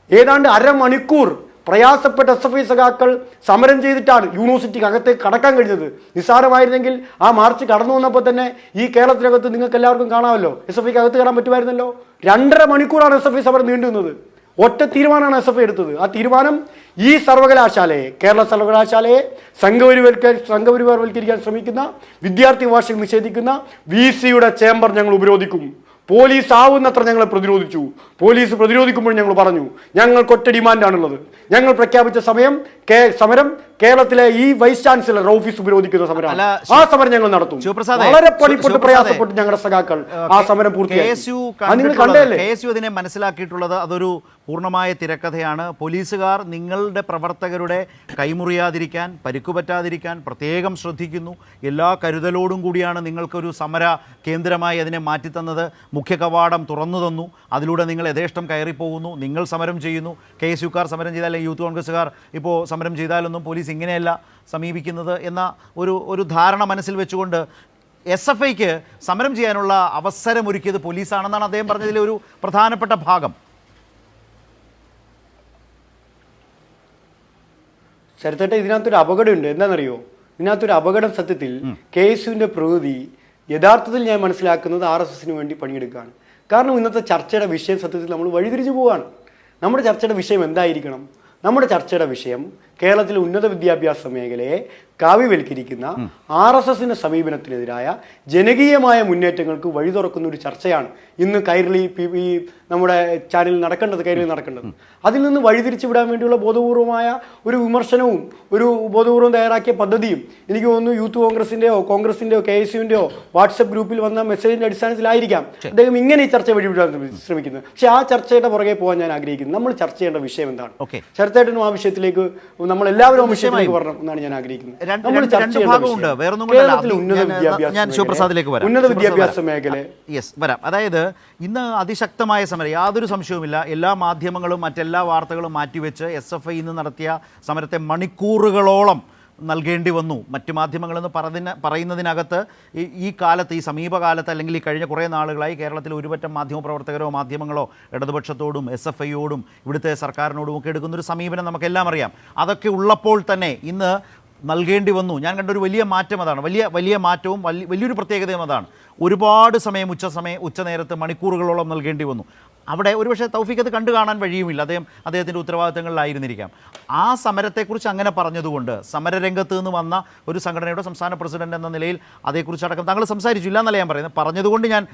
ഏതാണ്ട് അരമണിക്കൂർ പ്രയാസപ്പെട്ട SFI സഖാക്കൾ സമരം ചെയ്തിട്ടാണ് യൂണിവേഴ്സിറ്റിക്ക് അകത്തേക്ക് കടക്കാൻ കഴിഞ്ഞത്. നിസ്സാരമായിരുന്നെങ്കിൽ ആ മാർച്ച് കടന്നു വന്നപ്പോൾ തന്നെ ഈ കേരളത്തിനകത്ത് നിങ്ങൾക്ക് എല്ലാവർക്കും കാണാമല്ലോ, SFIക്ക് അകത്ത് കയറാൻ പറ്റുമായിരുന്നല്ലോ. 2.5 മണിക്കൂറാണ് SFI സമരം നീണ്ടു നിന്നത്. ഒറ്റ തീരുമാനമാണ് SFI എടുത്തത്. ആ തീരുമാനം ഈ സർവകലാശാലയെ, കേരള സർവകലാശാലയെ സംഘപരിവാരവൽക്കരിക്കാൻ ശ്രമിക്കുന്ന, വിദ്യാർത്ഥി ഭാഷ നിഷേധിക്കുന്ന VC-യുടെ ചേംബർ ഞങ്ങൾ ഉപരോധിക്കും. പോലീസ് ആവുന്നത്ര ഞങ്ങളെ പ്രതിരോധിച്ചു. പോലീസ് പ്രതിരോധിക്കുമ്പോൾ ഞങ്ങൾ പറഞ്ഞു, ഞങ്ങൾക്ക് ഒറ്റ ഡിമാൻഡാണുള്ളത്. ഞങ്ങൾ പ്രഖ്യാപിച്ച സമരം കേരളത്തിലെ ഈ വൈസ് ചാൻസലർ ഓഫീസ് ഉപരോധിക്കുന്ന സമരമാണ്. ആ സമരം ഞങ്ങൾ നടത്തും. വളരെ പണിപ്പെട്ട് പ്രയാസപ്പെട്ട് ഞങ്ങളുടെ സഖാക്കൾ ആ സമരം പൂർത്തിയാക്കി. KSU അതിനെ മനസ്സിലാക്കിയിട്ടുള്ളത് അതൊരു പൂർണ്ണമായ തിരക്കഥയാണ്. പോലീസുകാർ നിങ്ങളുടെ പ്രവർത്തകരുടെ കൈമുറിയാതിരിക്കാൻ, പരിക്കുപറ്റാതിരിക്കാൻ പ്രത്യേകം ശ്രദ്ധിക്കുന്നു. എല്ലാ കരുതലോടും കൂടിയാണ് നിങ്ങൾക്കൊരു സമര കേന്ദ്രമായി അതിനെ മാറ്റിത്തന്നത്. മുഖ്യ കവാടം തുറന്നു തന്നു. അതിലൂടെ നിങ്ങൾ യഥേഷ്ടം കയറിപ്പോകുന്നു. നിങ്ങൾ സമരം ചെയ്യുന്നു. KSUക്കാർ സമരം ചെയ്താൽ, യൂത്ത് കോൺഗ്രസ്സുകാർ ഇപ്പോൾ സമരം ചെയ്താലൊന്നും പോലീസ് ഇങ്ങനെയല്ല സമീപിക്കുന്നത് എന്ന ഒരു ധാരണ മനസ്സിൽ വെച്ചുകൊണ്ട് SFIക്ക് സമരം ചെയ്യാനുള്ള അവസരമൊരുക്കിയത് പോലീസാണെന്നാണ് അദ്ദേഹം പറഞ്ഞതിലെ ഒരു പ്രധാനപ്പെട്ട ഭാഗം. ശരത്തേട്ട, ഇതിനകത്തൊരു അപകടമുണ്ട്. എന്താണെന്നറിയോ? ഇതിനകത്തൊരു അപകടം സത്യത്തിൽ KSUവിൻ്റെ പ്രകൃതി യഥാർത്ഥത്തിൽ ഞാൻ മനസ്സിലാക്കുന്നത് RSSന് വേണ്ടി പണിയെടുക്കുകയാണ്. കാരണം ഇന്നത്തെ ചർച്ചയുടെ വിഷയം സത്യത്തിൽ നമ്മൾ വഴിതിരിച്ചു പോവുകയാണ്. നമ്മുടെ ചർച്ചയുടെ വിഷയം എന്തായിരിക്കണം? നമ്മുടെ ചർച്ചയുടെ വിഷയം കേരളത്തിലെ ഉന്നത വിദ്യാഭ്യാസ മേഖലയെ കാവ്യവൽക്കരിക്കുന്ന RSSന്റെ സമീപനത്തിനെതിരായ ജനകീയമായ മുന്നേറ്റങ്ങൾക്ക് വഴി തുറക്കുന്ന ഒരു ചർച്ചയാണ് ഇന്ന് കൈരളി ഈ നമ്മുടെ ചാനലിൽ നടക്കേണ്ടത്. അതിൽ നിന്ന് വഴിതിരിച്ചു വിടാൻ വേണ്ടിയുള്ള ബോധപൂർവമായ ഒരു വിമർശനവും ഒരു ബോധപൂർവം തയ്യാറാക്കിയ പദ്ധതിയും എനിക്ക് തോന്നുന്നു യൂത്ത് കോൺഗ്രസിൻ്റെയോ KSUവിൻ്റെയോ വാട്സപ്പ് ഗ്രൂപ്പിൽ വന്ന മെസ്സേജിൻ്റെ അടിസ്ഥാനത്തിലായിരിക്കാം അദ്ദേഹം ഇങ്ങനെ ഈ ചർച്ച വഴിവിടാൻ ശ്രമിക്കുന്നത്. പക്ഷേ ആ ചർച്ചയുടെ പുറകെ പോകാൻ ഞാൻ ആഗ്രഹിക്കുന്നു. നമ്മൾ ചർച്ച ചെയ്യേണ്ട വിഷയം എന്താണ്? ശരത്തേട്ടനും ആ വിഷയത്തിലേക്ക് നമ്മൾ എല്ലാവരും ആ വിഷയത്തിലേക്ക് വരണം എന്നാണ് ഞാൻ ആഗ്രഹിക്കുന്നത്. നമ്മൾ ചർച്ച ഉന്നത വിദ്യാഭ്യാസ മേഖല വരാം. അതായത് ഇന്ന് അതിശക്തമായ സമരം, യാതൊരു സംശയവുമില്ല. എല്ലാ മാധ്യമങ്ങളും മറ്റെല്ലാ വാർത്തകളും മാറ്റിവെച്ച് SFI ഇന്ന് നടത്തിയ സമരത്തെ മണിക്കൂറുകളോളം നൽകേണ്ടി വന്നു. മറ്റു മാധ്യമങ്ങളെന്ന് പറയുന്നതിനകത്ത് ഈ കാലത്ത്, ഈ സമീപകാലത്ത് അല്ലെങ്കിൽ ഈ കഴിഞ്ഞ കുറേ നാളുകളായി കേരളത്തിൽ ഒരുപറ്റം മാധ്യമപ്രവർത്തകരോ മാധ്യമങ്ങളോ ഇടതുപക്ഷത്തോടും SFIയോടും ഇവിടുത്തെ സർക്കാരിനോടും ഒക്കെ എടുക്കുന്നൊരു സമീപനം നമുക്കെല്ലാം അറിയാം. അതൊക്കെ ഉള്ളപ്പോൾ തന്നെ ഇന്ന് നൽകേണ്ടി വന്നു. ഞാൻ കണ്ടൊരു വലിയ മാറ്റം അതാണ്. വലിയ മാറ്റവും വലിയൊരു പ്രത്യേകതയും അതാണ്. ഒരുപാട് സമയം ഉച്ചനേരത്ത് മണിക്കൂറുകളോളം നൽകേണ്ടി വന്നു. അവിടെ ഒരുപക്ഷെ തൗഫീഖ് അത് കണ്ടു കാണാൻ വഴിയുമില്ല. അദ്ദേഹത്തിൻ്റെ ഉത്തരവാദിത്തങ്ങളിലായിരുന്നിരിക്കാം. ആ സമരത്തെക്കുറിച്ച് അങ്ങനെ പറഞ്ഞതുകൊണ്ട് സമരരംഗത്ത് നിന്ന് വന്ന ഒരു സംഘടനയുടെ സംസ്ഥാന പ്രസിഡന്റ് എന്ന നിലയിൽ അതേക്കുറിച്ചടക്കം താങ്കൾ സംസാരിച്ചില്ല എന്നല്ല ഞാൻ പറയുന്നത്. പറഞ്ഞതുകൊണ്ട് ഞാൻ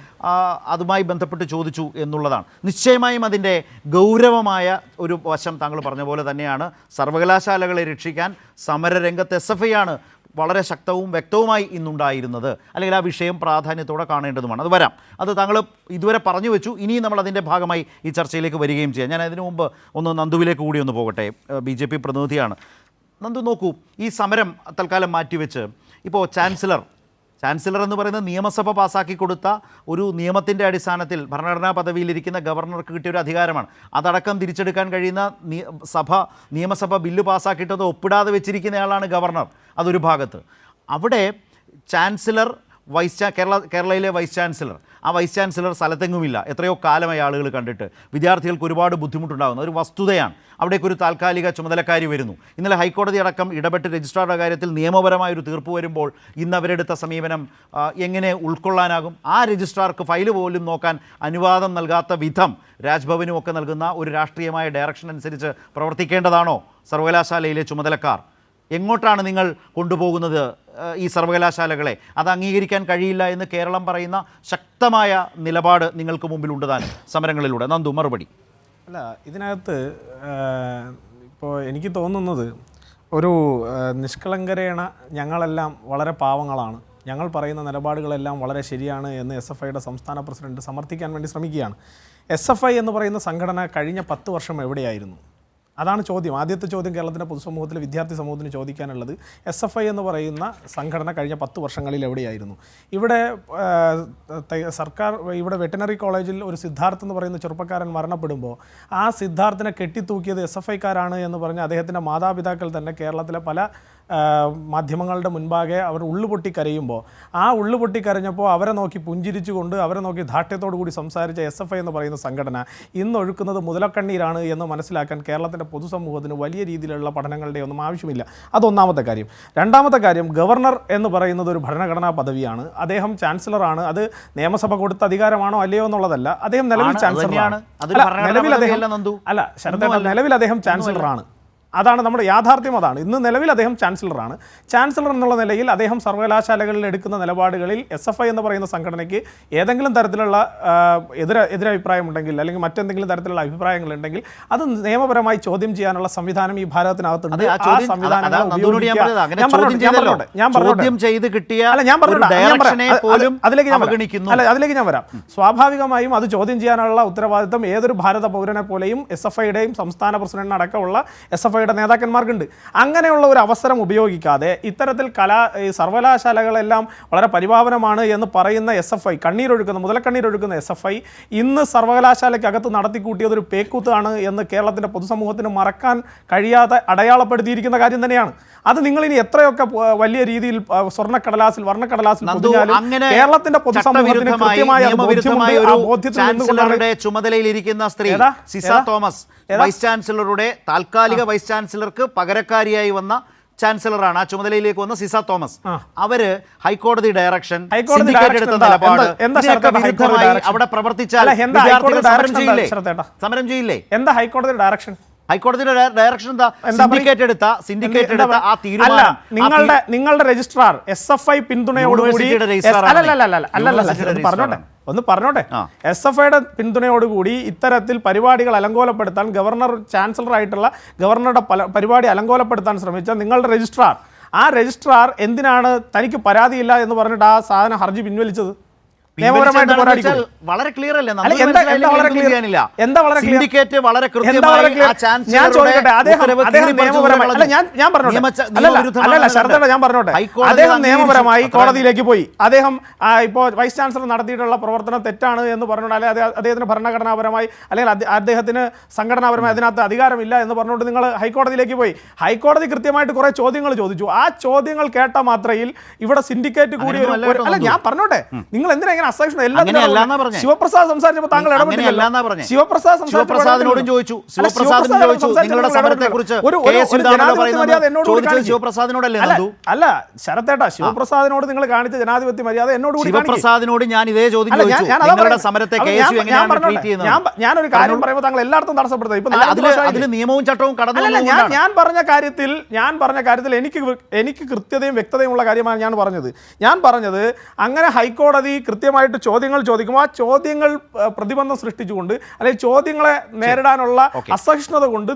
അതുമായി ബന്ധപ്പെട്ട് ചോദിച്ചു എന്നുള്ളതാണ്. നിശ്ചയമായും അതിൻ്റെ ഗൗരവമായ ഒരു വശം താങ്കൾ പറഞ്ഞ പോലെ തന്നെയാണ്. സർവകലാശാലകളെ രക്ഷിക്കാൻ സമരരംഗത്ത് SFI ആണ് വളരെ ശക്തവും വ്യക്തവുമായി ഇന്നുണ്ടായിരുന്നത്. അല്ലെങ്കിൽ ആ വിഷയം പ്രാധാന്യത്തോടെ കാണേണ്ടതുമാണ്. അത് വരാം. അത് താങ്കൾ ഇതുവരെ പറഞ്ഞു വെച്ചു. ഇനിയും നമ്മൾ അതിൻ്റെ ഭാഗമായി ഈ ചർച്ചയിലേക്ക് വരികയും ചെയ്യാം. ഞാൻ അതിനു മുമ്പ് ഒന്ന് നന്ദുവിലേക്ക് കൂടി ഒന്ന് പോകട്ടെ. BJP പ്രതിനിധിയാണ്. നന്ദു, നോക്കൂ, ഈ സമരം തൽക്കാലം മാറ്റിവെച്ച് ഇപ്പോൾ ചാൻസലർ എന്ന് പറയുന്നത് നിയമസഭ പാസ്സാക്കി കൊടുത്ത ഒരു നിയമത്തിൻ്റെ അടിസ്ഥാനത്തിൽ ഭരണഘടനാ പദവിയിലിരിക്കുന്ന ഗവർണർക്ക് കിട്ടിയ ഒരു അധികാരമാണ്. അതടക്കം തിരിച്ചെടുക്കാൻ കഴിയുന്ന നിയമസഭ ബില്ല് പാസ്സാക്കിയിട്ടത് ഒപ്പിടാതെ വെച്ചിരിക്കുന്നയാളാണ് ഗവർണർ. അതൊരു ഭാഗത്ത്. അവിടെ ചാൻസലർ കേരളയിലെ വൈസ് ചാൻസലർ, ആ വൈസ് ചാൻസലർ സ്ഥലത്തെങ്ങുമില്ല. എത്രയോ കാലമായി ആളുകൾ കണ്ടിട്ട് വിദ്യാർത്ഥികൾക്ക് ഒരുപാട് ബുദ്ധിമുട്ടുണ്ടാകുന്ന ഒരു വസ്തുതയാണ്. അവിടേക്കൊരു താൽക്കാലിക ചുമതലക്കാരി വരുന്നു. ഇന്നലെ ഹൈക്കോടതി അടക്കം ഇടപെട്ട് രജിസ്ട്രാറുടെ കാര്യത്തിൽ നിയമപരമായൊരു തീർപ്പ് വരുമ്പോൾ ഇന്ന് അവരെടുത്ത സമീപനം എങ്ങനെ ഉൾക്കൊള്ളാനാകും? ആ രജിസ്ട്രാർക്ക് ഫയൽ പോലും നോക്കാൻ അനുവാദം നൽകാത്ത വിധം രാജ്ഭവനും ഒക്കെ നൽകുന്ന ഒരു രാഷ്ട്രീയമായ ഡയറക്ഷൻ അനുസരിച്ച് പ്രവർത്തിക്കേണ്ടതാണോ സർവകലാശാലയിലെ ചുമതലക്കാർ? എങ്ങോട്ടാണ് നിങ്ങൾ കൊണ്ടുപോകുന്നത് ഈ സർവകലാശാലകളെ? അത് അംഗീകരിക്കാൻ കഴിയില്ല എന്ന് കേരളം പറയുന്ന ശക്തമായ നിലപാട് നിങ്ങൾക്ക് മുമ്പിലുണ്ട് താനും സമരങ്ങളിലൂടെ. നന്ദു, മറുപടി. അല്ല, ഇതിനകത്ത് ഇപ്പോൾ എനിക്ക് തോന്നുന്നത് ഒരു നിഷ്കളങ്കരേണ ഞങ്ങളെല്ലാം വളരെ പാവങ്ങളാണ്, ഞങ്ങൾ പറയുന്ന നിലപാടുകളെല്ലാം വളരെ ശരിയാണ് എന്ന് SFIയുടെ സംസ്ഥാന പ്രസിഡന്റ് സമർത്ഥിക്കാൻ വേണ്ടി ശ്രമിക്കുകയാണ്. SFI എന്ന് പറയുന്ന സംഘടന കഴിഞ്ഞ 10 വർഷം എവിടെയായിരുന്നു? അതാണ് ചോദ്യം. ആദ്യത്തെ ചോദ്യം കേരളത്തിൻ്റെ പൊതുസമൂഹത്തിലെ വിദ്യാർത്ഥി സമൂഹത്തിന് ചോദിക്കാനുള്ളത്, SFI എന്ന് പറയുന്ന സംഘടന കഴിഞ്ഞ 10 വർഷങ്ങളിൽ എവിടെയായിരുന്നു? ഇവിടെ ഇവിടെ വെറ്റിനറി കോളേജിൽ ഒരു സിദ്ധാർത്ഥ് എന്ന് പറയുന്ന ചെറുപ്പക്കാരൻ മരണപ്പെടുമ്പോൾ ആ സിദ്ധാർത്ഥിനെ കെട്ടിത്തൂക്കിയത് SFIക്കാരാണ് എന്ന് പറഞ്ഞ് അദ്ദേഹത്തിൻ്റെ മാതാപിതാക്കൾ തന്നെ കേരളത്തിലെ പല മാധ്യമങ്ങളുടെ മുൻപാകെ അവർ ഉള്ളുപൊട്ടി കരയുമ്പോൾ ആ ഉള്ളുപൊട്ടി കരഞ്ഞപ്പോൾ അവരെ നോക്കി പുഞ്ചിരിച്ചുകൊണ്ട് അവരെ നോക്കി ധാർഷ്ട്യത്തോടു കൂടി സംസാരിച്ച SFI എന്ന് പറയുന്ന സംഘടന ഇന്ന് ഒഴുക്കുന്നത് മുതലക്കണ്ണീരാണ് എന്ന് മനസ്സിലാക്കാൻ കേരളത്തിൻ്റെ പൊതുസമൂഹത്തിന് വലിയ രീതിയിലുള്ള പഠനങ്ങളുടെ ഒന്നും ആവശ്യമില്ല. അതൊന്നാമത്തെ കാര്യം. രണ്ടാമത്തെ കാര്യം, ഗവർണർ എന്ന് പറയുന്നത് ഒരു ഭരണഘടനാ പദവിയാണ്. അദ്ദേഹം ചാൻസലറാണ്. അത് നിയമസഭ കൊടുത്ത അധികാരമാണോ അല്ലയോ എന്നുള്ളതല്ല. അദ്ദേഹം നിലവിൽ ചാൻസലറാണ്. നിലവിൽ അദ്ദേഹം ചാൻസലറാണ്. അതാണ് നമ്മുടെ യാഥാർത്ഥ്യം. അതാണ് ഇന്ന് നിലവിൽ അദ്ദേഹം ചാൻസലറാണ്. ചാൻസലർ എന്നുള്ള നിലയിൽ അദ്ദേഹം സർവകലാശാലകളിൽ എടുക്കുന്ന നിലപാടുകളിൽ SFI എന്ന് പറയുന്ന സംഘടനയ്ക്ക് ഏതെങ്കിലും തരത്തിലുള്ള എതിരഭിപ്രായമുണ്ടെങ്കിൽ അല്ലെങ്കിൽ മറ്റെന്തെങ്കിലും തരത്തിലുള്ള അഭിപ്രായങ്ങളുണ്ടെങ്കിൽ അത് നിയമപരമായി ചോദ്യം ചെയ്യാനുള്ള സംവിധാനം ഈ ഭാരതത്തിനകത്തുണ്ട്. അതിലേക്ക് ഞാൻ വരാം. സ്വാഭാവികമായും അത് ചോദ്യം ചെയ്യാനുള്ള ഉത്തരവാദിത്തം ഏതൊരു ഭാരത പൗരനെ പോലെയും SFIയുടെയും സംസ്ഥാന പ്രസിഡന്റിന് അടക്കമുള്ള SFIയുടെ നേതാക്കന്മാർക്കുണ്ട്. അങ്ങനെയുള്ള ഒരു അവസരം ഉപയോഗിക്കാതെ ഇത്തരത്തിൽ സർവകലാശാലകളെല്ലാം വളരെ പരിപാവനമാണ് എന്ന് പറയുന്ന SFI, മുതലക്കണ്ണീരൊഴുക്കുന്ന SFI ഇന്ന് സർവകലാശാലയ്ക്കകത്ത് നടത്തിക്കൂട്ടിയതൊരു പേക്കൂത്താണ് എന്ന് കേരളത്തിൻ്റെ പൊതുസമൂഹത്തിന് മറക്കാൻ കഴിയാതെ അടയാളപ്പെടുത്തിയിരിക്കുന്ന കാര്യം തന്നെയാണ്. അത് നിങ്ങളിനി എത്രയൊക്കെ വലിയ രീതിയിൽ വർണ്ണക്കടലാസിൽ കേരളത്തിന്റെ പൊതുസമൂഹത്തിന് കൃത്യമായ ചുമതലയിലിരിക്കുന്ന സ്ത്രീ സിസ തോമസ്, വൈസ് ചാൻസലറുടെ താൽക്കാലിക വൈസ് ചാൻസലർക്ക് പകരക്കാരിയായി വന്ന ചാൻസലറാണ്. ആ ചുമതലയിലേക്ക് വന്ന സിസ തോമസ്. അവര് ഹൈക്കോടതി ഡയറക്ഷൻ, സിൻഡിക്കേറ്റ് എടുത്ത നിലപാട് വിരുദ്ധമായി അവിടെ പ്രവർത്തിച്ചാൽ സമരം ചെയ്യില്ലേ? എന്താ ഹൈക്കോടതി ഡയറക്ഷൻ? ഹൈക്കോടതിയുടെ ഡയറക്ഷൻ സിൻഡിക്കേറ്റ് എടുത്ത ആ തീരുമാനം നിങ്ങളുടെ രജിസ്ട്രാർ SFI പിന്തുണയോടുകൂടി പറഞ്ഞോട്ടെ SFIയുടെ പിന്തുണയോടുകൂടി ഇത്തരത്തിൽ പരിപാടികൾ അലങ്കോലപ്പെടുത്താൻ ഗവർണറുടെ പരിപാടി അലങ്കോലപ്പെടുത്താൻ ശ്രമിച്ച നിങ്ങളുടെ രജിസ്ട്രാർ, ആ രജിസ്ട്രാർ എന്തിനാണ് തനിക്ക് പരാതിയില്ല എന്ന് പറഞ്ഞിട്ട് ആ സാധനം ഹർജി പിൻവലിച്ചത്? വളരെ ക്ലിയർ അല്ലേ? അദ്ദേഹം നിയമപരമായി കോടതിയിലേക്ക് പോയി. അദ്ദേഹം ഇപ്പോൾ വൈസ് ചാൻസലർ നടത്തിയിട്ടുള്ള പ്രവർത്തനം തെറ്റാണ് എന്ന് പറഞ്ഞുകൊണ്ട്, അല്ലെങ്കിൽ അദ്ദേഹത്തിന് ഭരണഘടനാപരമായി അല്ലെങ്കിൽ അദ്ദേഹത്തിന് സംഘടനാപരമായി അതിനകത്ത് അധികാരമില്ല എന്ന് പറഞ്ഞുകൊണ്ട് നിങ്ങൾ ഹൈക്കോടതിയിലേക്ക് പോയി. ഹൈക്കോടതി കൃത്യമായിട്ട് കുറെ ചോദ്യങ്ങൾ ചോദിച്ചു. ആ ചോദ്യങ്ങൾ കേട്ട മാത്രയിൽ ഇവിടെ സിൻഡിക്കേറ്റ് കൂടി ഞാൻ പറഞ്ഞോട്ടെ, നിങ്ങൾ എന്തിനാ ശിവപ്രസാദ് സംസാരിച്ചപ്പോൾ താങ്കൾ ഇടപെട്ടില്ല. ശിവപ്രസാദിനോടും ചോദിച്ചു, നിങ്ങളുടെ സമരത്തെക്കുറിച്ച് അല്ല ശരത്തേട്ടാ, ശിവപ്രസാദിനോട് നിങ്ങൾ കാണിച്ച ജനാധിപത്യ മര്യാദ എന്നോട് ശിവപ്രസാദിനോട് ഞാൻ ഇതേ ചോദ്യം ചോദിച്ചു. നിങ്ങളുടെ സമരത്തെ ഞാനൊരു കാര്യം പറയുമ്പോൾ താങ്കൾ എല്ലായിടത്തും തടസ്സപ്പെടുത്തുന്നത്. ഇപ്പൊ നിയമവും ചട്ടവും കടന്നു. ഞാൻ പറഞ്ഞ കാര്യത്തിൽ എനിക്ക് കൃത്യതയും വ്യക്തതയുമുള്ള കാര്യമാണ് ഞാൻ പറഞ്ഞത്. അങ്ങനെ ഹൈക്കോടതി കൃത്യമായിട്ട് ചോദ്യങ്ങൾ ചോദിക്കുമ്പോൾ ആ ചോദ്യങ്ങൾ പ്രതിബന്ധം സൃഷ്ടിച്ചുകൊണ്ട് അല്ലെങ്കിൽ ചോദ്യങ്ങളെ നേരിടാനുള്ള അസഹിഷ്ണുത കൊണ്ട്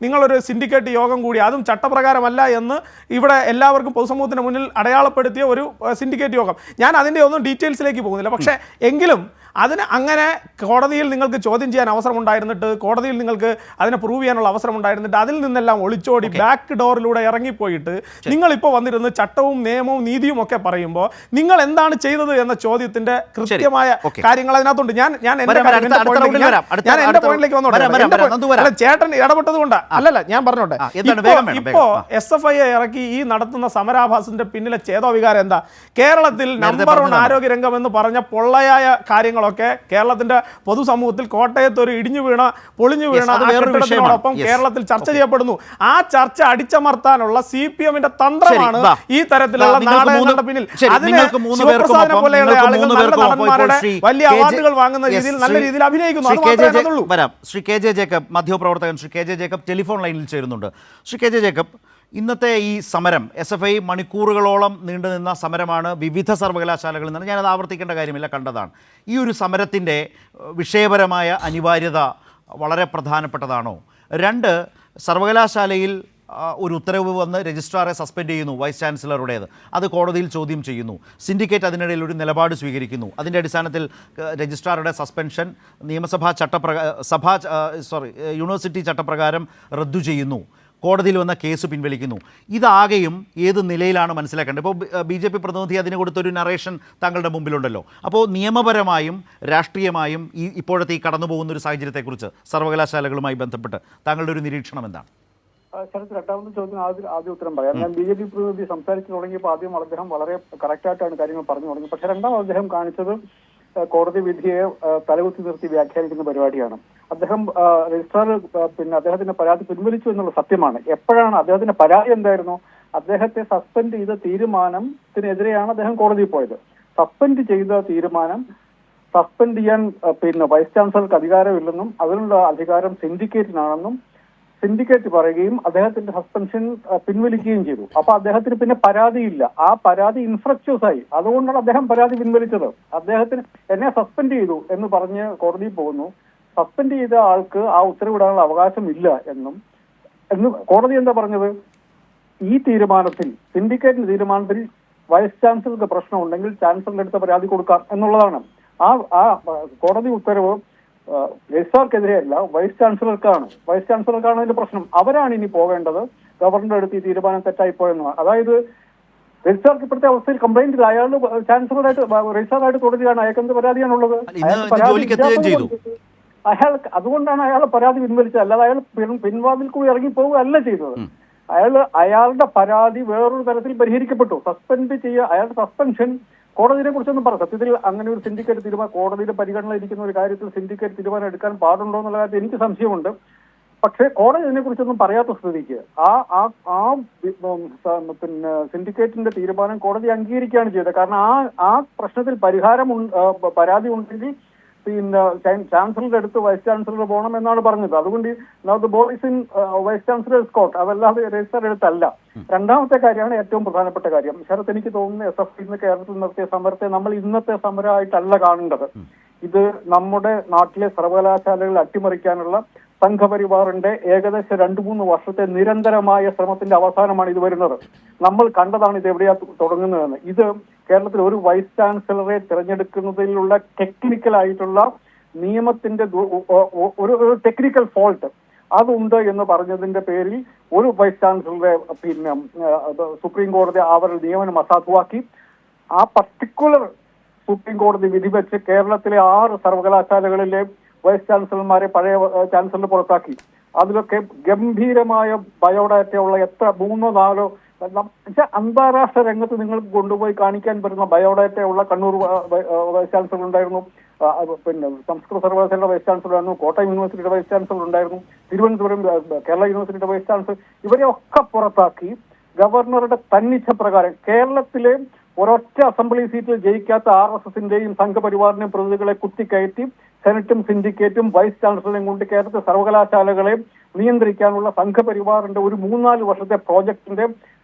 നിങ്ങളൊരു സിൻഡിക്കേറ്റ് യോഗം കൂടി, അതും ചട്ടപ്രകാരമല്ല എന്ന് ഇവിടെ എല്ലാവർക്കും പൊതുസമൂഹത്തിന് മുന്നിൽ അടയാളപ്പെടുത്തിയ ഒരു സിൻഡിക്കേറ്റ് യോഗം. ഞാൻ അതിൻ്റെ ഒന്നും ഡീറ്റെയിൽസിലേക്ക് പോകുന്നില്ല. പക്ഷേ എങ്കിലും അതിന് അങ്ങനെ കോടതിയിൽ നിങ്ങൾക്ക് ചോദ്യം ചെയ്യാൻ അവസരമുണ്ടായിരുന്നിട്ട്, കോടതിയിൽ നിങ്ങൾക്ക് അതിനെ പ്രൂവ് ചെയ്യാനുള്ള അവസരമുണ്ടായിരുന്നിട്ട്, അതിൽ നിന്നെല്ലാം ഒളിച്ചോടി ബാക്ക് ഡോറിലൂടെ ഇറങ്ങിപ്പോയിട്ട് നിങ്ങളിപ്പോൾ വന്നിരുന്ന് ചട്ടവും നിയമവും നീതിയും ഒക്കെ പറയുമ്പോൾ നിങ്ങൾ എന്താണ് ചെയ്തത് എന്ന ചോദ്യത്തിന്റെ കൃത്യമായ കാര്യങ്ങൾ അതിനകത്തുണ്ട്. ഞാൻ എന്റെ പോയിന്റിലേക്ക് വന്നോട്ടെ. ചേട്ടൻ ഇടപെട്ടത് കൊണ്ടാ അല്ലല്ല, ഞാൻ പറഞ്ഞോട്ടെ. ഇപ്പോ SFI ഇറക്കി ഈ നടത്തുന്ന സമരാഭാസത്തിന്റെ പിന്നിലെ ചേതോവികാരം എന്താ? കേരളത്തിൽ നമ്പർ 1 ആരോഗ്യരംഗം എന്ന് പറഞ്ഞ പൊള്ളയായ കാര്യങ്ങളൊക്കെ കേരളത്തിന്റെ പൊതുസമൂഹത്തിൽ കോട്ടയത്ത് ഒരു പൊളിഞ്ഞു വീണ കെട്ടിടത്തിനോടൊപ്പം കേരളത്തിൽ ചർച്ച ചെയ്യപ്പെടുന്നു. ആ ചർച്ച അടിച്ചമർത്താനുള്ള CPMന്റെ തന്ത്രമാണ് ഈ തരത്തിലുള്ള നാടകങ്ങളുടെ പിന്നിൽ. അതിന് ശിവപ്രസാദിനെ പോലെയുള്ള ആളുകൾ നല്ല നടന്മാരുടെ വലിയ അവാർഡുകൾ വാങ്ങുന്ന രീതിയിൽ നല്ല രീതിയിൽ അഭിനയിക്കുന്നു. ശ്രീ KJ ജേക്കബ്, മാധ്യമപ്രവർത്തകൻ ശ്രീ KJ ജേക്കബ് ടെലിഫോൺ ലൈനിൽ ചേരുന്നുണ്ട്. ശ്രീ KJ ജേക്കബ്, ഇന്നത്തെ ഈ സമരം SFI മണിക്കൂറുകളോളം നീണ്ടുനിന്ന സമരമാണ് വിവിധ സർവകലാശാലകളിൽ നിന്ന്. ഞാനത് ആവർത്തിക്കേണ്ട കാര്യമില്ല, കണ്ടതാണ്. ഈ ഒരു സമരത്തിൻ്റെ വിഷയപരമായ അനിവാര്യത വളരെ പ്രധാനപ്പെട്ടതാണോ? 2, സർവകലാശാലയിൽ ഒരു ഉത്തരവ് വന്ന് രജിസ്ട്രാറെ സസ്പെൻഡ് ചെയ്യുന്നു, വൈസ് ചാൻസലറുടേത്. അത് കോടതിയിൽ ചോദ്യം ചെയ്യുന്നു. സിൻഡിക്കേറ്റ് അതിനിടയിൽ ഒരു നിലപാട് സ്വീകരിക്കുന്നു. അതിൻ്റെ അടിസ്ഥാനത്തിൽ രജിസ്ട്രാറുടെ സസ്പെൻഷൻ യൂണിവേഴ്സിറ്റി ചട്ടപ്രകാരം റദ്ദു ചെയ്യുന്നു. കോടതിയിൽ വന്ന കേസ് പിൻവലിക്കുന്നു. ഇതാകെയും ഏത് നിലയിലാണ് മനസ്സിലാക്കേണ്ടത്? ഇപ്പോൾ BJP പ്രതിനിധി അതിന് കൊടുത്തൊരു നറേഷൻ താങ്കളുടെ മുമ്പിലുണ്ടല്ലോ. അപ്പോൾ നിയമപരമായും രാഷ്ട്രീയമായും ഇപ്പോഴത്തെ ഈ കടന്നു പോകുന്ന ഒരു സാഹചര്യത്തെക്കുറിച്ച് സർവകലാശാലകളുമായി ബന്ധപ്പെട്ട് താങ്കളുടെ ഒരു നിരീക്ഷണം എന്താണ്? ശരത്ത്, രണ്ടാമത്തെ ചോദ്യത്തിന് ആദ്യ ഉത്തരം പറയാം. ഞാൻ BJP പ്രതിനിധി സംസാരിച്ചു തുടങ്ങിയപ്പോൾ ആദ്യം അദ്ദേഹം വളരെ കറക്റ്റായിട്ടാണ് കാര്യങ്ങൾ പറഞ്ഞു തുടങ്ങി. പക്ഷെ രണ്ടാമത് അദ്ദേഹം കാണിച്ചത് കോടതി വിധിയെ തലകുത്തി നിർത്തി വ്യാഖ്യാനിക്കുന്ന പരിപാടിയാണ്. അദ്ദേഹം രജിസ്ട്രാർ അദ്ദേഹത്തിന്റെ പരാതി പിൻവലിച്ചു എന്നുള്ള സത്യമാണ്. എപ്പോഴാണ് അദ്ദേഹത്തിന്റെ പരാതി എന്തായിരുന്നു? അദ്ദേഹത്തെ സസ്പെൻഡ് ചെയ്ത തീരുമാനത്തിനെതിരെയാണ് അദ്ദേഹം കോടതിയിൽ പോയത്. സസ്പെൻഡ് ചെയ്ത തീരുമാനം സസ്പെൻഡ് ചെയ്യാൻ വൈസ് ചാൻസലർക്ക് അധികാരമില്ലെന്നും അതിനുള്ള അധികാരം സിൻഡിക്കേറ്റിനാണെന്നും സിൻഡിക്കേറ്റ് പറയുകയും അദ്ദേഹത്തിന്റെ സസ്പെൻഷൻ പിൻവലിക്കുകയും ചെയ്തു. അപ്പൊ അദ്ദേഹത്തിന് പിന്നെ പരാതിയില്ല. ആ പരാതി ഇൻഫ്രക്ച്വസ് ആയി. അതുകൊണ്ടാണ് അദ്ദേഹം പരാതി പിൻവലിച്ചത്. അദ്ദേഹത്തിന് എന്നെ സസ്പെൻഡ് ചെയ്തു എന്ന് പറഞ്ഞ് കോടതിയിൽ പോകുന്നു. സസ്പെൻഡ് ചെയ്ത ആൾക്ക് ആ ഉത്തരവിടാനുള്ള അവകാശം ഇല്ല എന്ന് കോടതി എന്താ പറഞ്ഞത്? ഈ തീരുമാനത്തിൽ, സിൻഡിക്കേറ്റിന്റെ തീരുമാനത്തിൽ വൈസ് ചാൻസലർക്ക് പ്രശ്നമുണ്ടെങ്കിൽ ചാൻസലറുടെ അടുത്ത് പരാതി കൊടുക്കാം എന്നുള്ളതാണ്. ആ കോടതി ഉത്തരവ് രജിസ്ട്രാർക്കെതിരെയല്ല, വൈസ് ചാൻസലർക്കാണ് അതിന്റെ പ്രശ്നം. അവരാണ് ഇനി പോകേണ്ടത് ഗവർണറുടെ അടുത്ത് ഈ തീരുമാനം തെറ്റായിപ്പോയെന്നാണ്. അതായത് രജിസ്ട്രാർക്ക് ഇപ്പോഴത്തെ അവസ്ഥയിൽ കംപ്ലൈന്റ് ഇല്ല. അയാൾ ചാൻസലറായിട്ട് രജിസ്ട്രാറായിട്ട് തുടരുകയാണ്. അയാൾക്ക് എന്ത് പരാതിയാണുള്ളത്? അതുകൊണ്ടാണ് അയാൾ പരാതി പിൻവലിച്ചത്. അല്ലാതെ അയാൾ പിൻവാതിൽ കൂടി ഇറങ്ങി പോവുകയല്ല ചെയ്തത്. അയാളുടെ പരാതി വേറൊരു തരത്തിൽ പരിഹരിക്കപ്പെട്ടു. അയാളുടെ സസ്പെൻഷൻ കോടതിയെ കുറിച്ചൊന്നും പറഞ്ഞു. സത്യത്തിൽ അങ്ങനെ ഒരു സിൻഡിക്കേറ്റ് തീരുമാനം കോടതിയുടെ പരിഗണന ഇരിക്കുന്ന ഒരു കാര്യത്തിൽ സിൻഡിക്കേറ്റ് തീരുമാനം എടുക്കാൻ പാടുണ്ടോ എന്നുള്ള കാര്യത്തിൽ എനിക്ക് സംശയമുണ്ട്. പക്ഷേ കോടതി ഇതിനെ കുറിച്ചൊന്നും പറയാത്ത സ്ഥിതിക്ക് സിൻഡിക്കേറ്റിന്റെ തീരുമാനം കോടതി അംഗീകരിക്കുകയാണ് ചെയ്തത്. കാരണം ആ പ്രശ്നത്തിൽ പരാതി ഉണ്ടെങ്കിൽ ചാൻസലറുടെ അടുത്ത് വൈസ് ചാൻസലർ പോകണം എന്നാണ് പറഞ്ഞത്. അതുകൊണ്ട് boys in vice chancellor's court, അതല്ലാതെ രജിസ്ട്രാറുടെ അടുത്തല്ല. രണ്ടാമത്തെ കാര്യമാണ് ഏറ്റവും പ്രധാനപ്പെട്ട കാര്യം. ശരത്ത്, എനിക്ക് തോന്നുന്നു SFI ഇന്ന് കേരളത്തിൽ നടത്തിയ സമരത്തെ നമ്മൾ ഇന്നത്തെ സമരമായിട്ടല്ല കാണേണ്ടത്. ഇത് നമ്മുടെ നാട്ടിലെ സർവകലാശാലകൾ അട്ടിമറിക്കാനുള്ള സംഘപരിവാറിന്റെ ഏകദേശം 2-3 വർഷത്തെ നിരന്തരമായ ശ്രമത്തിന്റെ അവസാനമാണ് ഇത് വരുന്നത്. നമ്മൾ കണ്ടതാണ് ഇത് എവിടെയാ തുടങ്ങുന്നതെന്ന്. ഇത് കേരളത്തിൽ ഒരു വൈസ് ചാൻസലറെ തിരഞ്ഞെടുക്കുന്നതിലുള്ള ടെക്നിക്കൽ ആയിട്ടുള്ള നിയമത്തിന്റെ ഒരു ടെക്നിക്കൽ ഫോൾട്ട് അതുണ്ട് എന്ന് പറഞ്ഞതിന്റെ പേരിൽ ഒരു വൈസ് ചാൻസലറെ സുപ്രീം കോടതി അവരുടെ നിയമനം അസാധുവാക്കി. ആ പർട്ടിക്കുലർ സുപ്രീം കോടതി വിധി വെച്ച് കേരളത്തിലെ 6 സർവകലാശാലകളിലെ വൈസ് ചാൻസലർമാരെ പഴയ ചാൻസലർ പുറത്താക്കി. അതിലൊക്കെ ഗംഭീരമായ ബയോഡാറ്റയുള്ള 3-4 അന്താരാഷ്ട്ര രംഗത്ത് നിങ്ങൾക്ക് കൊണ്ടുപോയി കാണിക്കാൻ പറ്റുന്ന ബയോഡാറ്റയുള്ള കണ്ണൂർ വൈസ് ചാൻസലർ ഉണ്ടായിരുന്നു, സംസ്കൃത സർവകലാശാലയുടെ വൈസ് ചാൻസലർ ആയിരുന്നു, കോട്ടയം യൂണിവേഴ്സിറ്റിയുടെ വൈസ് ചാൻസലർ ഉണ്ടായിരുന്നു, തിരുവനന്തപുരം കേരള യൂണിവേഴ്സിറ്റിയുടെ വൈസ് ചാൻസലർ. ഇവരെ ഒക്കെ പുറത്താക്കി ഗവർണറുടെ തന്നിച്ഛ പ്രകാരം കേരളത്തിലെ ഒരൊറ്റ അസംബ്ലി സീറ്റിൽ ജയിക്കാത്ത RSSന്റെയും സംഘപരിവാറിന്റെയും പ്രതിനിധികളെ കുത്തിക്കയറ്റി സെനറ്റും സിൻഡിക്കേറ്റും വൈസ് ചാൻസലറെയും കൊണ്ട് കേരളത്തിലെ സർവകലാശാലകളെ നിയന്ത്രിക്കാനുള്ള സംഘപരിവാറിന്റെ ഒരു 3-4 വർഷത്തെ പ്രോജക്ടിന്റെ